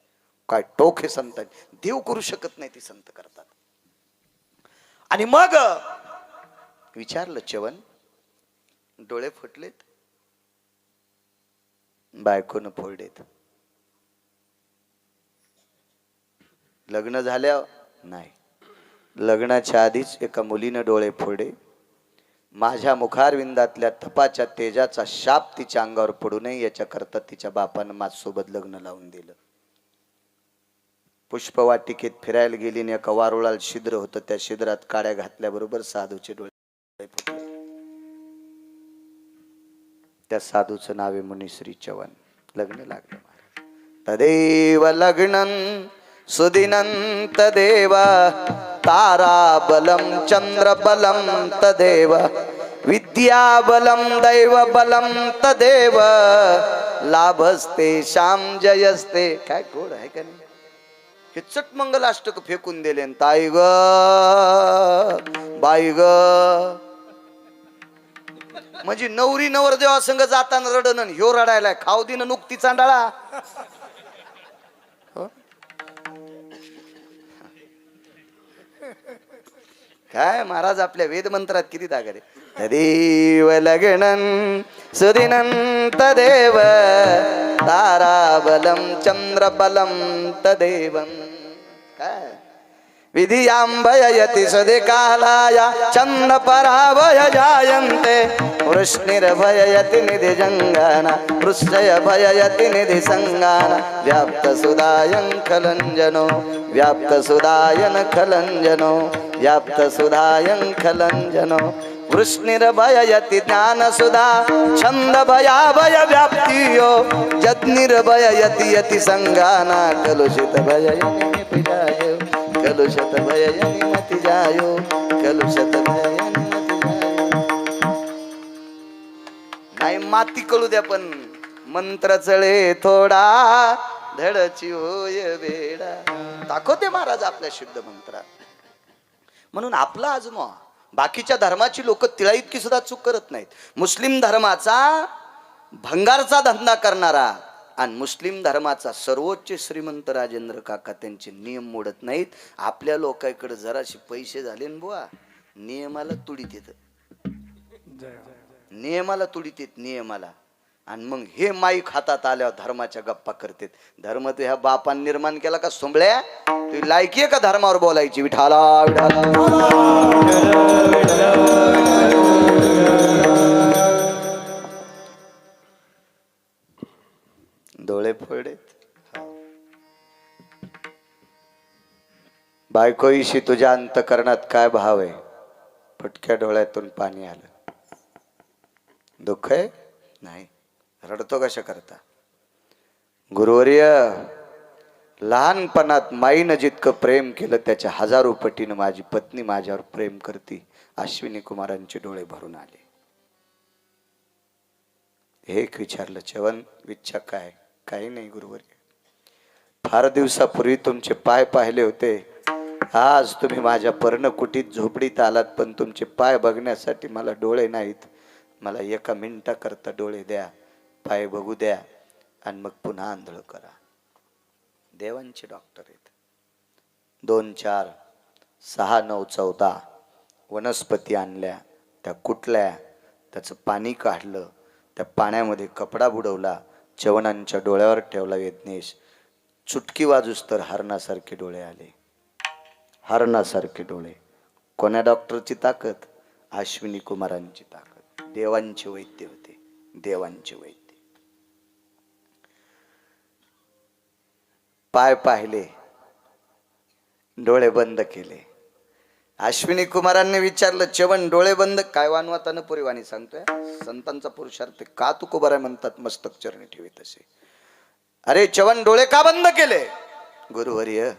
काय टोक हे संत आहेत. देव करू शकत नाही ती संत करतात. आणि मग विचारलं चवन डोळे फुटलेत. बायकोनं फोडलेत. लग्न झाल्या नाही. लग्नाच्या आधीच एका मुलीनं डोळे फोडे. माझ्या मुखारविंदातल्या तपाच्या तेजाचा शाप तिच्या अंगावर पडू नये याच्याकरता तिच्या बापानं माझ्यासोबत लग्न लावून दिलं. पुष्पवाटिकेत फिरायला गेली आणि एका वारुळाला छिद्र होतं. त्या छिद्रात काड्या घातल्याबरोबर साधूचे डोळे फुटले. त्या साधूचं नाव आहे मुनिश्री चवन. लग्न लागलं. तदेव लग्नं सुदिनं तदेव ताराबलं चंद्रबलं तदेव विद्याबलं दैवबलं तदेव लाभस्ते श्याम जयस्ते. काय गोड आहे का नाही. हे चटमंगलाष्टक फेकून दिले. ताई ग बाई ग म्हणजे नवरी नवरदेवा संग जाताना रडन ह्यो रडायला खाऊ दिन नुकती चांडाळा. काय महाराज आपल्या वेद मंत्रात किती दागरे. तदेव लग्नं सुदिनं तदेव ताराबलं चंद्रबलं तदेव. काय विधियांभयति सदिकालाय चंदपराभय जायन्ते वृष्णिर्भयति निधि जंगाना वृश्चय भयति निधि संगाना व्याप्त सुदायं खलंजनो व्याप्त सुदायन खलंजनो व्याप्त सुदायं खलंजनो वृष्णिर्भयति ज्ञानसुधा छंदभयाभय व्याप्तियो यज्ञिर्भयति यति संगाना कलुषित भययनि पिजायो कलुषित भययनि मति जायो कलुषित भययनि मति जायो. नाही माती कळू द्या पण मंत्र चळे थोडा धडची होय वेडा. दाखवते महाराज आपल्या शुद्ध मंत्रात. म्हणून आपला आजमा बाकीच्या धर्माची लोक तिळा इतकी सुद्धा चूक करत नाहीत. मुस्लिम धर्माचा भंगारचा धंदा करणारा आणि मुस्लिम धर्माचा सर्वोच्च श्रीमंत राजेंद्र काका त्यांचे नियम मोडत नाहीत. आपल्या लोकांकडे जराशी पैसे झाले न बुवा नियमाला तुडीत येत. नियमाला तुडीत येत नियमाला. आणि मग हे माईक हातात आल्यावर धर्माच्या गप्पा करतात. धर्म तू ह्या बापान निर्माण केला का सोंबळ्या. तू लायकी आहे का धर्मावर बोलायची. विठाला डोळे फोडेत. बायकोईशी तुझ्या अंतकरणात काय भाव आहे. फटक्या डोळ्यातून पाणी आलं. दुःख आहे नाही. रडतो कशा करता. गुरुवर्य लहानपणात माईनं जितकं प्रेम केलं त्याच्या 1000 पटीनं माझी पत्नी माझ्यावर प्रेम करती. अश्विनी कुमारांचे डोळे भरून आले. एक विचारलं चवन विच्छा काय. काही नाही गुरुवर्य. फार दिवसापूर्वी तुमचे पाय पाहिले होते. आज तुम्ही माझ्या पर्णकुटीत झोपडीत आलात पण तुमचे पाय बघण्यासाठी मला डोळे नाहीत. मला 1 मिनिटाकरता डोळे द्या. पाय बघू द्या आणि मग पुन्हा आंधळ करा. देवांचे डॉक्टर आहेत. 2, 4, 6, 9, 14 वनस्पती आणल्या, त्या कुटल्या, त्याचं पाणी काढलं, त्या पाण्यामध्ये कपडा बुडवला, चवणांच्या डोळ्यावर ठेवला यज्ञेश. चुटकी वाजूस तर हरणासारखे डोळे आले, हरणासारखे डोळे. कोण्या डॉक्टरची ताकद? अश्विनी कुमारांची ताकद. देवांचे वैद्य होते, देवांचे वैद्य. पाय पाहिले, डोळे बंद केले. अश्विनी कुमारांनी विचारलं, चवन डोळे बंद काय? वानवातानं पुरीवाणी सांगतोय, संतांचा पुरुषार्थ. का तू कुबारा म्हणतात मस्तक चरणी ठेवी तसे. अरे चवन डोळे का बंद केले? गुरुवर्य,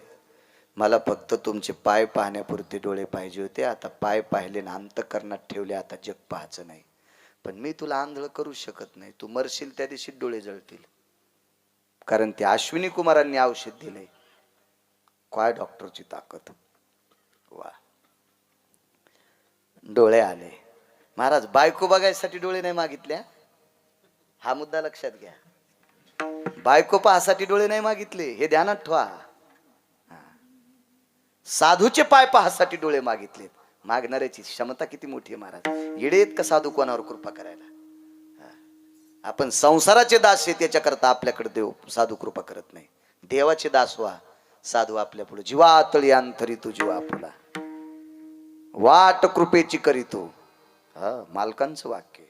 मला फक्त तुमचे पाय पाहण्यापुरते डोळे पाहिजे होते. आता पाय पाहिले ना अंतःकरणात ठेवले, आता जग पाहायचं नाही. पण मी तुला आंधळ करू शकत नाही. तू मरशील त्या दिवशी डोळे जळतील. कारण ते अश्विनी कुमारांनी औषध दिले. काय डॉक्टरची ताकद. वा. डोळे आले. महाराज बायको बघायसाठी डोळे नाही मागितल्या, हा मुद्दा लक्षात घ्या. बायको पाहासाठी डोळे नाही मागितले, हे ध्यानात ठेवा. साधूचे पाय पाहासाठी डोळे मागितलेत. मागणाऱ्याची क्षमता किती मोठी आहे महाराज. येडेत का साधू कोणावर कृपा करायला. आपण संसाराचे दास आहे, त्याच्याकरता आपल्याकडे देव साधू कृपा करत नाही. देवाचे दास व्हा, साधू आपल्या पुढे. जीवा तळी अंतरी तू जीवा फुला, वाट कृपेची करीतो. मालकांचं वाक्य.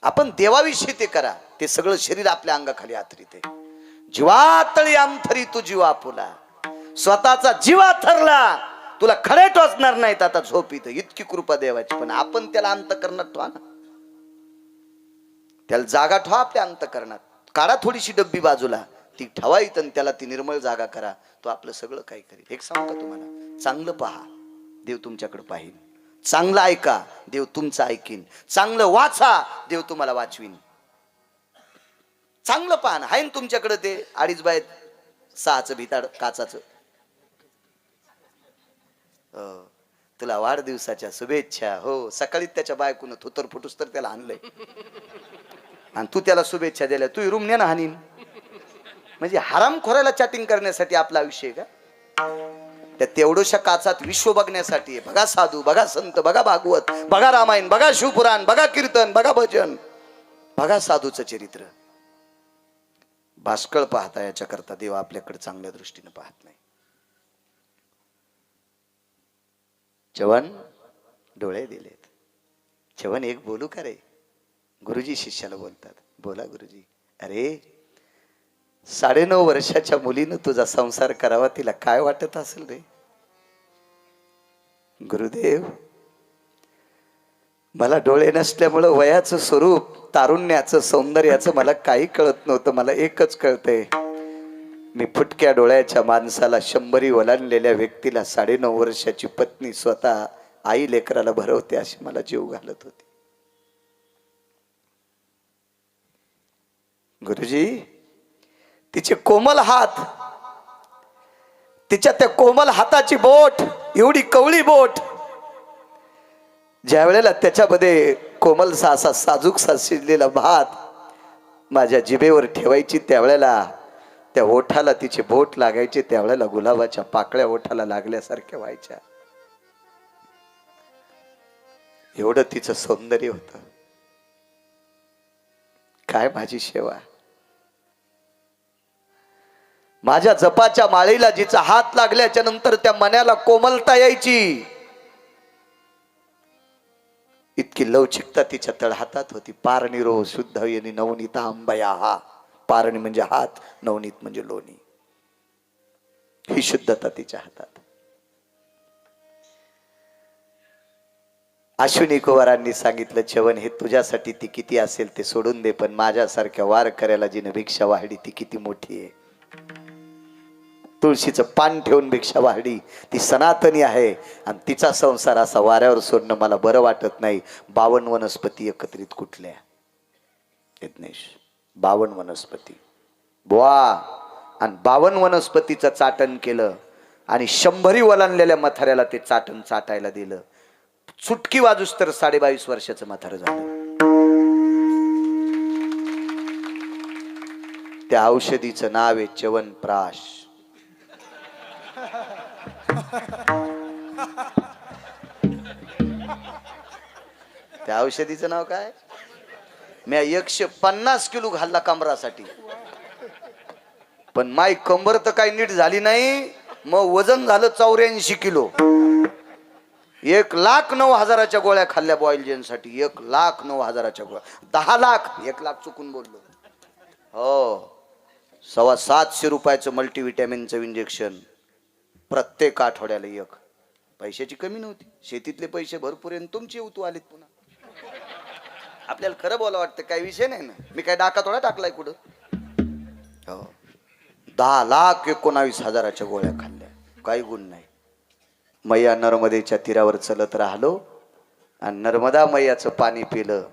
आपण देवाविषयी ते करा, ते सगळं शरीर आपल्या अंगाखाली आथरीत आहे. जीवातळी अंतरी तू जीवा फुला. स्वतःचा जीवा थरला, तुला खडे टोचणार नाहीत. आता झोप इथं, इतकी कृपा देवाची. पण आपण त्याला अंतःकरणात ठेवा ना, त्याला जागा ठेवा आपल्या अंतःकरणात. काढा थोडीशी डब्बी बाजूला, ती ठेवा इथं, त्याला ती निर्मळ जागा करा. तो आपलं सगळं काही करेल. एक सांगू का तुम्हाला, चांगलं पहा, देव तुमच्याकडे पाहिल. चांगलं ऐका, देव तुमचं ऐकीन. चांगलं वाचा, देव तुम्हाला वाचवीन. चांगलं पहा ना, आहे ना तुमच्याकडे ते 2.5 बाय 6चं भिताड काचाचं. तुला वाढदिवसाच्या शुभेच्छा. हो, सकाळी त्याच्या बायकोनं थोतर फुटूस तर त्याला आणलंय, आणि तू त्याला शुभेच्छा दिल्या. तू रूम ने ना हानीन. म्हणजे हराम खोरायला चॅटिंग करण्यासाठी आपला आयुष्य आहे का? त्या तेवढ्याशा काचात विश्व बघण्यासाठी. बघा साधू, बघा संत, बघा भागवत, बघा रामायण, बघा शिवपुराण, बघा कीर्तन, बघा भजन, बघा साधूचं चरित्र. भास्कळ पाहता, याच्याकरता देव आपल्याकडे चांगल्या दृष्टीने पाहत नाही. चवन डोळे दिलेत. चवन एक बोलू का रे? गुरुजी शिष्याला बोलतात. बोला गुरुजी. अरे 9.5 वर्षाच्या मुलीनं तुझा संसार करावा, तिला काय वाटत असेल रे? गुरुदेव, मला डोळे नसल्यामुळं वयाचं स्वरूप, तारुण्याचं, सौंदर्याचं मला काही कळत नव्हतं. मला एकच कळतंय, मी फुटक्या डोळ्याच्या माणसाला, 100 ओलांडलेल्या व्यक्तीला, 9.5 वर्षाची पत्नी स्वतः आई लेकराला भरवते अशी मला जीव घालत होती. गुरुजी, तिचे कोमल हात, तिच्या त्या कोमल हाताची बोट, एवढी कवळी बोट, ज्या वेळेला त्याच्यामध्ये कोमलसा असा साजूकसा शिजलेला भात माझ्या जिभेवर ठेवायची, त्यावेळेला त्या ओठाला तिचे बोट लागायचे, त्यावेळेला गुलाबाच्या पाकळ्या ओठाला लागल्यासारख्या व्हायच्या. एवढं तिचं सौंदर्य होतं. काय माझी सेवा. माझ्या जपाच्या माळीला जिचा हात लागल्याच्या नंतर त्या मण्याला कोमलता यायची, इतकी लवचिकता तिच्या तळहातात होती. पारणिरो शुद्ध येणी नवनीता अंबया. हा पारणी म्हणजे हात, नवनीत म्हणजे लोणी. ही शुद्धता तिच्या हातात. अश्विनी कुमारांनी सांगितलं, चवन हे तुझ्यासाठी ती किती असेल ते सोडून दे, पण माझ्यासारख्या वार करायला जिने भिक्षा वाढली ती किती मोठी आहे. तुळशीचं पान ठेवून भिक्षा वाढली, ती सनातनी आहे, आणि तिचा संसार असा वाऱ्यावर सोडणं मला बरं वाटत नाही. 52 वनस्पती एकत्रित कुठल्या यज्ञेश, 52 वनस्पती बुवा, आणि 52 वनस्पतीचं चाटण केलं, आणि 100 ओलांडलेल्या म्हाताऱ्याला ते चाटण चाटायला दिलं. चुटकी वाजूस तर 22.5 वर्षाचं म्हातारं झालं. त्या औषधीचं नाव आहे च्यवनप्राश. त्या औषधीचं नाव काय? मी 150 किलो घालला कमरासाठी, पण माई कंबर तर काही नीट झाली नाही. मग वजन झालं 84 किलो. 1,09,000 गोळ्या खाल्ल्या बॉईल साठी. 1,09,000 गोळ्या. 10 लाख, 1 लाख चुकून बोललो. हो, 750 रुपयाचं मल्टीव्हिटॅमिनचं इंजेक्शन प्रत्येक आठवड्याला एक. पैशाची कमी नव्हती, शेतीतले पैसे भरपूर आहे. तुमचे उतू आलेत पुन्हा. आपल्याला खरं बोला वाटतं, काही विषय नाही ना. मी काय डाका थोडा टाकलाय कुठं. हो, 10,19,000 गोळ्या खाल्ल्या, काही गुण नाही. मैया नर्मदेच्या तीरावर चलत राहिलो आणि नर्मदा मैयाचं पाणी पिलं.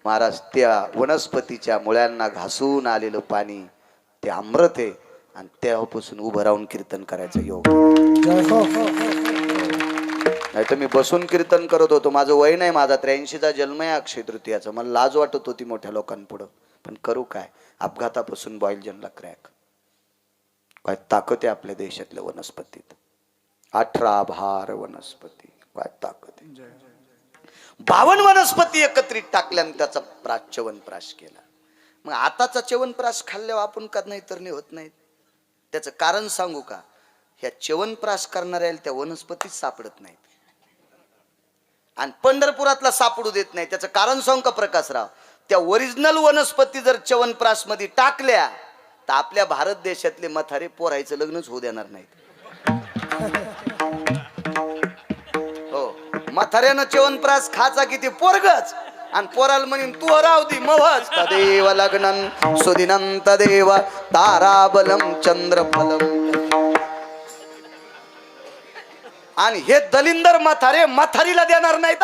महाराज, त्या वनस्पतीच्या मुळ्यांना घासून आलेलं पाणी ते अमृत आहे. आणि तेव्हापासून उभं राहून कीर्तन करायचं योग. नाही तर मी बसून कीर्तन करत होतो. माझं वय नाही, माझा 83चा जन्म आहे अक्षय तृतीयाचा. मला लाज वाटत होती मोठ्या लोकांपुढं, पण करू काय. अपघातापासून बॉईल जनला क्रॅक. काय ताकद आहे आपल्या देशातल्या वनस्पतीत. 18 भार वनस्पती, काय ताकद आहे. 52 वनस्पती एकत्रित टाकल्याने त्याचा च्यवनप्राश केला. मग आताचा च्यवनप्राश खाल्ल्यावर आपण का नाही तर नाही होत नाही. त्याचं कारण सांगू का? ह्या च्यवनप्राश करणाऱ्या त्या वनस्पतीच सापडत नाहीत आणि पंढरपुरातला सापडू देत नाही. त्याचं कारण सांगू का प्रकाशराव? त्या ओरिजिनल वनस्पती जर च्यवनप्राश मध्ये टाकल्या तर आपल्या भारत देशातले म्हातारे पोरायचं लग्नच होऊ देणार नाहीत. हो, म्हाताऱ्यानं च्यवनप्राश खाचा किती पोरगच, आणि पोराला म्हणून तू राव दी मवच. तदेव लग्नं सुदिनं तदेव ताराबलम चंद्रफलम. आणि हे दलिंदर म्हातारे म्हातारीला देणार नाहीत.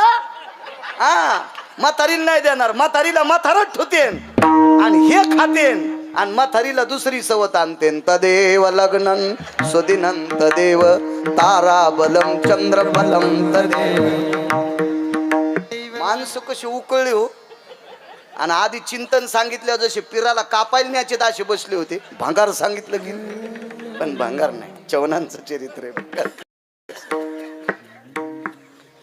म्हातारीला नाही देणार. म्हातारीला म्हातारच ठुतेन आणि हे खातेन आणि म्हातारीला दुसरी सवत आणतेन. तदेव लग्नं सुदिनं तदेव ताराबलम चंद्रफलम तदेव. माणसं कशी उकळली हो. आणि आधी चिंतन सांगितलं जसे पिराला कापायला न्यायचे असे बसले होते. भांगार सांगितलं की पण भांगार नाही. च्यवनांचं चरित्र आहे.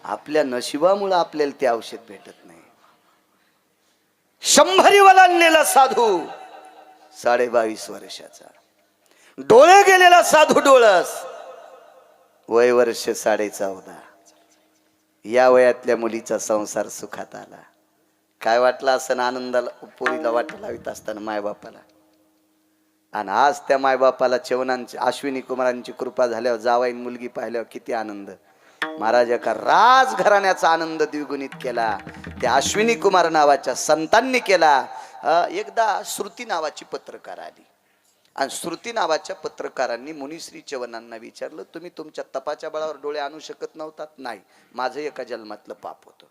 आपल्या नशिबामुळे आपल्याला ते औषध भेटत नाही. 100 वलांडलेला साधू 22.5 वर्षाचा, डोळे गेलेला साधू डोळस, वय वर्ष 14.5. या वयातल्या मुलीचा संसार सुखात आला. काय वाटला असं आनंदाला पोरीला वाटला लावित असताना मायबापाला. आणि आज त्या मायबापाला च्यवनांची अश्विनी कुमारांची कृपा झाल्यावर जावाईन मुलगी पाहिल्यावर किती आनंद. महाराज एका राजघराण्याचा आनंद द्विगुणित केला त्या अश्विनी कुमार नावाच्या संतांनी केला. एकदा श्रुती नावाची पत्रकार आली आणि श्रुती नावाच्या पत्रकारांनी मुनिश्री च्यवनांना विचारलं, तुम्ही तुमच्या तपाच्या बळावर डोळे आणू शकत नव्हतात? नाही, माझं एका जन्मातलं पाप होतं.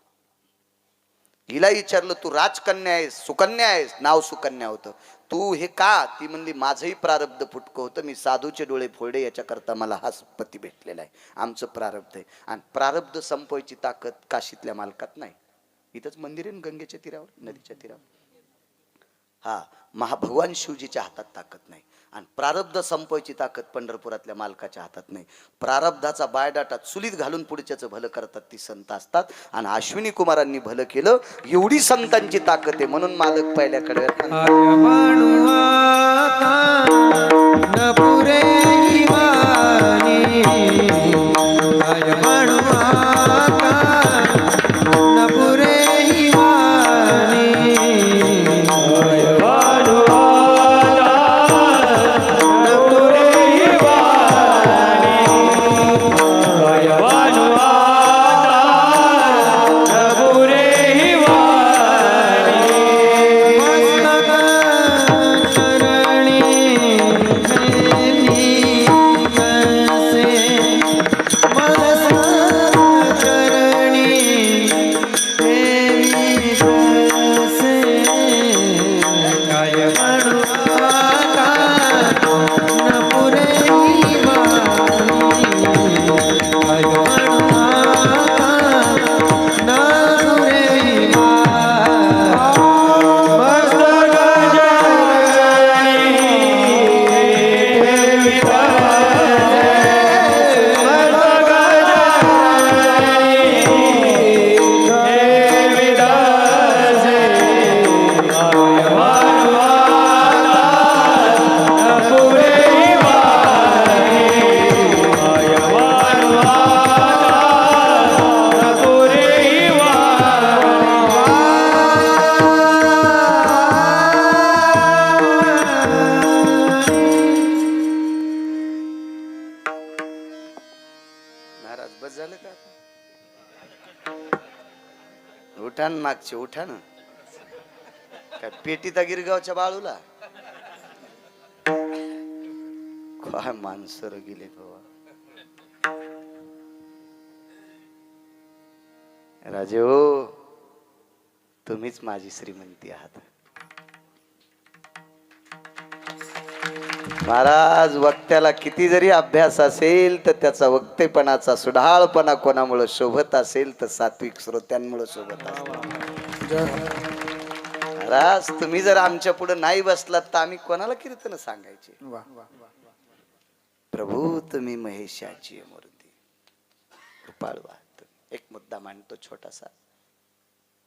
हिला विचारलं, तू राजकन्या आहेस, सुकन्या आहेस? नाव सुकन्या होतं. तू हे का? ती म्हणली, माझंही प्रारब्ध फुटकं होतं, मी साधूचे डोळे फोडे याच्याकरता मला हा पती भेटलेला आहे. आमचं प्रारब्ध आहे. आणि प्रारब्ध संपवायची ताकद काशीतल्या मालकात नाही. इथंच मंदिर आहे गंगेच्या तीरावर, नदीच्या तीरावर. हा, महाभगवान शिवजीच्या हातात ताकद नाही. आणि प्रारब्ध संपवायची ताकद पंढरपुरातल्या मालकाच्या हातात नाही. प्रारब्धाचा बायोडाटा चुलीत घालून पुढच्याचं भलं करतात ती संत असतात. आणि अश्विनी कुमारांनी भलं केलं, एवढी संतांची ताकद आहे. म्हणून मालक पहिल्याकडे उठा ना मागचे, उठा ना. काय पेटीता गिरगावच्या बाळूला काय माणसं गेले बाबा. राजे हो, तुम्हीच माझी श्रीमंती आहात. महाराज, वक्त्याला किती जरी अभ्यास असेल तर त्याचा वक्तेपणाचा सुढाळपणा कोणामुळे शोभत असेल तर सात्विक श्रोत्यांमुळे शोभत असेल. महाराज, तुम्ही जर आमच्या पुढे नाही बसलात तर आम्ही कोणाला कीर्तन सांगायचे. प्रभू तुम्ही महेशाची मूर्ती, कृपाळू आहात. एक मुद्दा मांडतो छोटासा,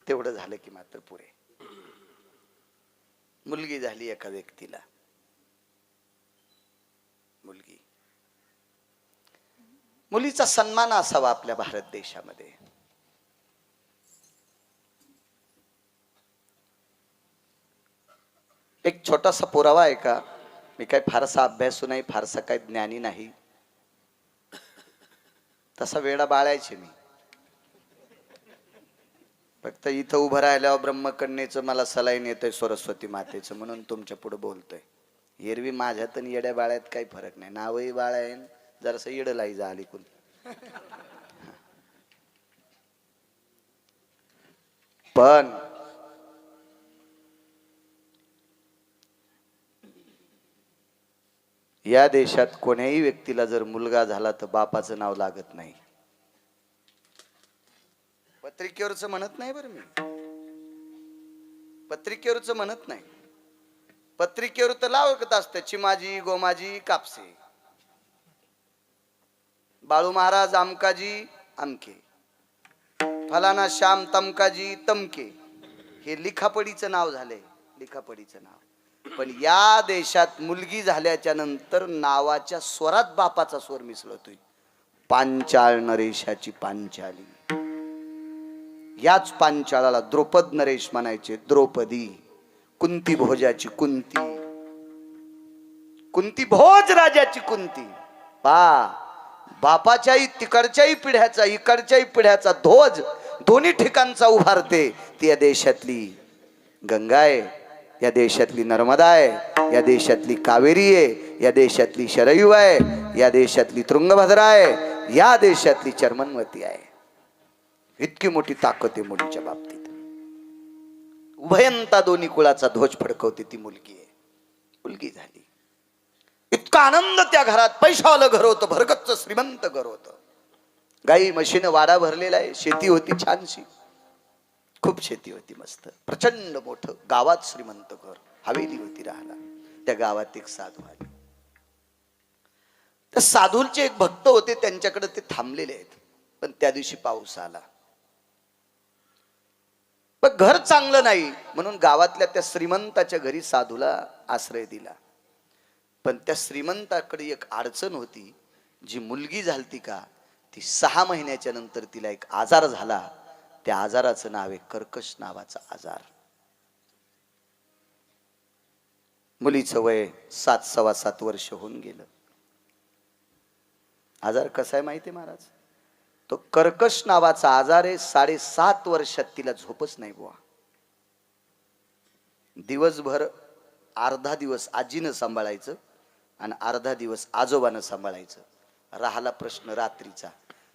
तेवढं झालं की मात्र पुरे. मुलगी झाली एका व्यक्तीला, मुलगी, मुलीचा सन्मान असावा आपल्या भारत देशामध्ये. एक छोटासा पुरावा आहे का, मी काही फारसा अभ्यासू नाही, फारसा काही ज्ञानी नाही, तसा वेडा बाळायचे मी. फक्त इथं उभं राहिल्यावर ब्रह्मकन्येचं मला सलाईन येतंय सरस्वती मातेचं, म्हणून तुमच्या पुढे बोलतोय. एरवी माझ्यात आणि येड्या बाळ्यात काही फरक नाही. नावही बाळ आहे, जरासं येडलाई झाली कोण. पण या देशात कोण्याही व्यक्तीला जर मुलगा झाला तर बापाचं नाव लागत नाही. पत्रिकेवरच म्हणत नाही बरं मी, पत्रिकेवरच म्हणत नाही. पत्रिकेवर तर लावत असतं चिमाजी, गोमाजी, कापसे, बाळू महाराज आमकाजी आमके, फलाना श्याम तमकाजी तमके. हे लिखापडीचं नाव झालंय, लिखापडीचं नाव. पण या देशात मुलगी झाल्याच्या नंतर नावाच्या स्वरात बापाचा स्वर मिसळतोय. पांचाळ नरेशाची पांचाली, याच पांचाळाला द्रौपद नरेश म्हणायचे, द्रौपदी. कुंती भोजाची कुंती, कुंती भोज राजाची कुंती. बापाच्याही तिकडच्याही पिढ्याचा इकडच्याही पिढ्याचा ध्वज दोन्ही ठिकाणचा उभारते. ती या देशातली गंगा आहे, या देशातली नर्मदा आहे, या देशातली कावेरी आहे, या देशातली शरयू आहे, या देशातली तुंगभद्रा आहे, या देशातली चर्मनवती आहे. इतकी मोठी ताकद आहे मुलीच्या बाबतीत. उभयंता दोन्ही कुळाचा ध्वज फडकवते ती मुलगी आहे. मुलगी झाली, इतका आनंद त्या घरात. पैशावालं घर होतं, भरगच्च श्रीमंत घर होतं. गाई म्हशीनं वाडा भरलेला आहे, शेती होती छानशी, खूप शेती होती मस्त, प्रचंड मोठं. गावात श्रीमंत घर, हवेली होती राहायला. त्या गावात एक साधू आले. त्या साधूंचे एक भक्त होते, त्यांच्याकडे ते थांबलेले आहेत. पण त्या दिवशी पाऊस आला, पण घर चांगलं नाही म्हणून गावातल्या त्या श्रीमंताच्या घरी साधूला आश्रय दिला. पण त्या श्रीमंताकडे एक अडचण होती. जी मुलगी झालती का, ती 6 महिन्याच्या नंतर तिला एक आजार झाला. त्या आजाराचं नाव आहे कर्कश नावाचा आजार. मुलीचं वय 7 सव्वा 7 वर्ष होऊन गेलं. आजार कसा आहे माहिती महाराज, तो कर्कश नावाचा आजार आहे. 7.5 वर्षात तिला झोपच नाही बुवा. दिवसभर अर्धा दिवस आजीनं सांभाळायचं आणि अर्धा दिवस आजोबानं सांभाळायचं. राहिला प्रश्न रात्रीचा,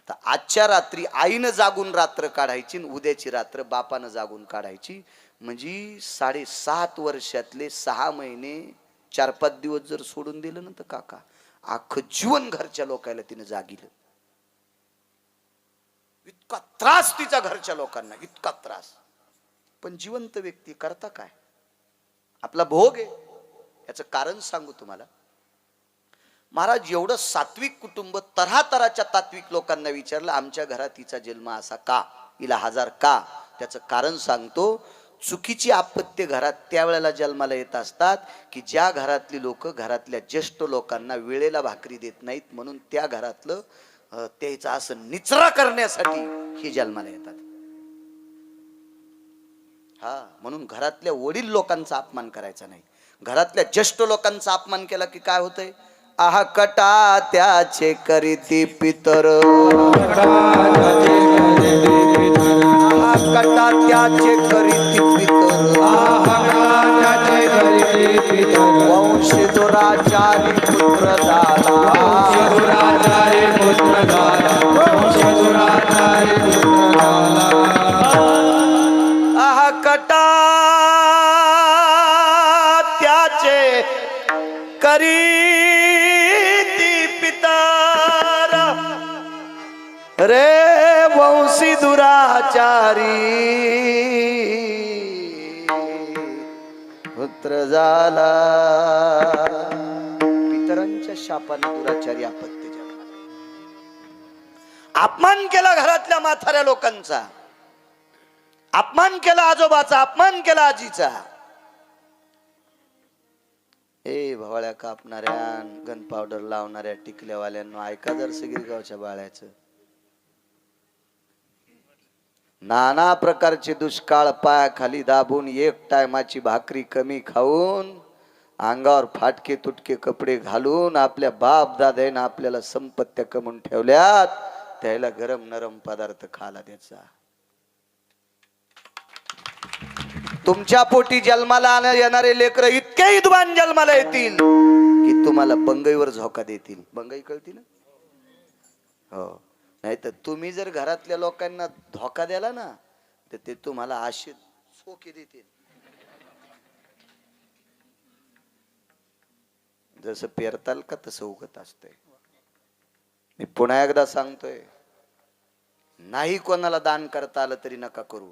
तर आजच्या रात्री आईनं जागून रात्र काढायची, उद्याची रात्र बापानं जागून काढायची. म्हणजे 7.5 वर्षातले 6 महिने 4-5 दिवस जर सोडून दिलं ना तर काका अख्खं जीवन घरच्या लोकांना तिनं जागिलं. इतका त्रास तिचा घरच्या लोकांना, इतका त्रास. पण जिवंत व्यक्ती करता काय, आपला भोग आहे. याचं कारण सांगू तुम्हाला महाराज. एवढं सात्विक कुटुंब, तऱ्हातऱ्हाच्या तात्विक लोकांना विचारलं आमच्या घरात हिचा जन्म असा का, हिला आजार का. त्याचं कारण सांगतो. चुकीची आपत्ती घरात त्यावेळेला जन्माला येत असतात की ज्या घरातली लोक घरातल्या ज्येष्ठ लोकांना वेळेला भाकरी देत नाहीत, म्हणून त्या घरातलं त्याचा असं निचरा करण्यासाठी हे जन्माला येतात. म्हणून घरातल्या वडील लोकांचा अपमान करायचा नाही. घरातल्या ज्येष्ठ लोकांचा अपमान केला की काय होतंय, आहा कटा त्याचे करीती पितर, आहा कटा त्याचे करीती पितर वंश दुराचारी पुत्र झाला आहा कटा त्याचे करीती पितर रे वंशी दुराचारी पुत्र झाला. पितरांच्या शापाने दुराचारी आपत्ती जन्माला. अपमान केला घरातल्या म्हाताऱ्या लोकांचा, अपमान केला आजोबाचा, अपमान केला आजीचा. ए भवाळ्या कापणाऱ्या, गन पावडर लावणाऱ्या टिकल्यावाल्यांनो, ऐका जर गिरगावच्या बाळ्याचं. नाना प्रकारचे दुष्काळ पायाखाली दाबून, एक टायमाची भाकरी कमी खाऊन, अंगावर फाटके तुटके कपडे घालून आपल्या बाप दादाने आपल्याला संपत्त्या कमवून ठेवल्यात. त्याला गरम नरम पदार्थ खायला द्यायचा. तुमच्या पोटी जन्माला येणारे लेकर इतके विद्वान जन्माला येतील की तुम्हाला बंगईवर झोका देतील. बंगई कळती ना? हो. नाही तर तुम्ही जर घरातल्या लोकांना धोका दिला ना तर ते तुम्हाला आशे चोके देतील. जसं पेरताल का तसं उगत असतंय. मी पुन्हा एकदा सांगतोय, नाही कोणाला दान करता आलं तरी नका करू,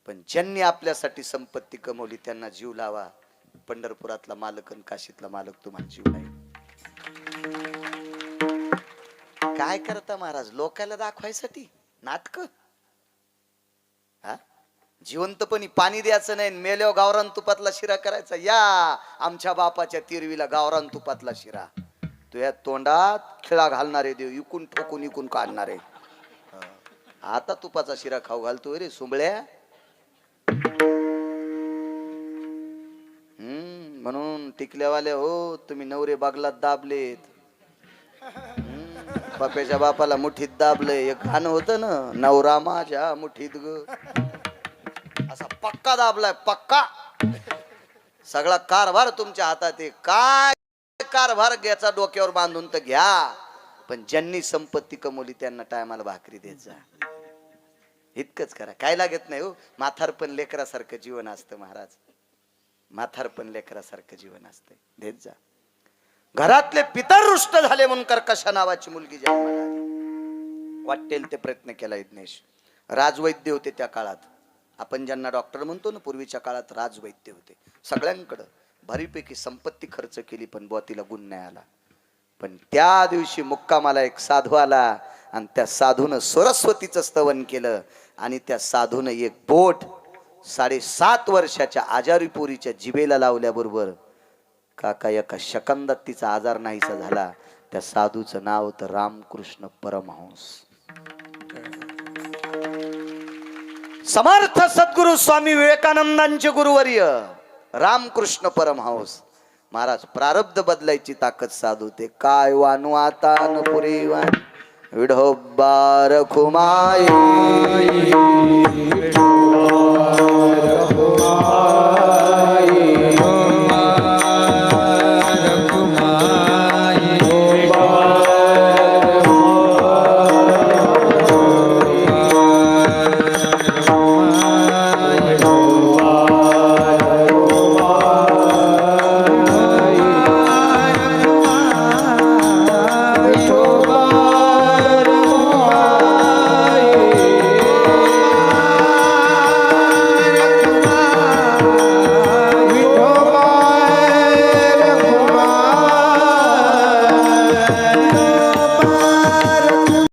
पण ज्यांनी आपल्यासाठी संपत्ती कमवली त्यांना जीव लावा. पंढरपुरातला मालक आणि काशीतला मालक तुम्हाला जीव लावेल. काय करता महाराज? लोकांना दाखवायसाठी नाटक. हा, जिवंतपणी पाणी द्यायचं नाही, मेल्यावर गावरान तुपातला शिरा करायचा. या आमच्या बापाच्या तिरवीला गावरान तुपातला शिरा. तुझ्या तोंडात खिळा घालणारे देव, इकून ठोकून इकून काढणारे. आता तुपाचा शिरा खाऊ घालतोय रे सुंबळ्या. म्हणून टिकल्यावाले हो, तुम्ही नवरे बागलात दाबलेत. बाप्याच्या बापाला मुठीत दाबलंय. एक गाणं होतं ना, नवरा माझ्या मुठीत ग, असा पक्का दाबलाय, पक्का. सगळा कारभार तुमच्या हातात आहे. काय कारभार घ्यायचा डोक्यावर बांधून तर घ्या, पण ज्यांनी संपत्ती कमवली त्यांना टायमाला भाकरी देत जा. इतकंच करा, काय लागत नाही हो. म्हातारपण लेकरासारखं जीवन असतं महाराज. म्हातारपण लेकरासारखं जीवन असतं, देत जा. घरातले पितर रुष्ट झाले म्हणून कर्कशा नावाची मुलगी जन्माला आली. वाटेल ते प्रयत्न केला यज्ञेश. राजवैद्य होते त्या काळात. आपण ज्यांना डॉक्टर म्हणतो ना, पूर्वीच्या काळात राजवैद्य होते. सगळ्यांकडं भरीपैकी संपत्ती खर्च केली, पण बुवा गुण नाही आला. पण त्या दिवशी मुक्कामाला एक साधू आला आणि त्या साधूनं सरस्वतीचं स्तवन केलं. आणि त्या साधूनं एक बोट 7.5 वर्षाच्या आजारी पोरीच्या जिभेला लावल्याबरोबर काका एका शकंदात तिचा आजार नाहीसा झाला. त्या साधूचं नाव होतं रामकृष्ण परमहंस. समर्थ सद्गुरु स्वामी विवेकानंदांचे गुरुवर्य रामकृष्ण परमहंस महाराज. प्रारब्ध बदलायची ताकद साधू ते. काय वानू आता न पुरे वान विढोबार खुमाई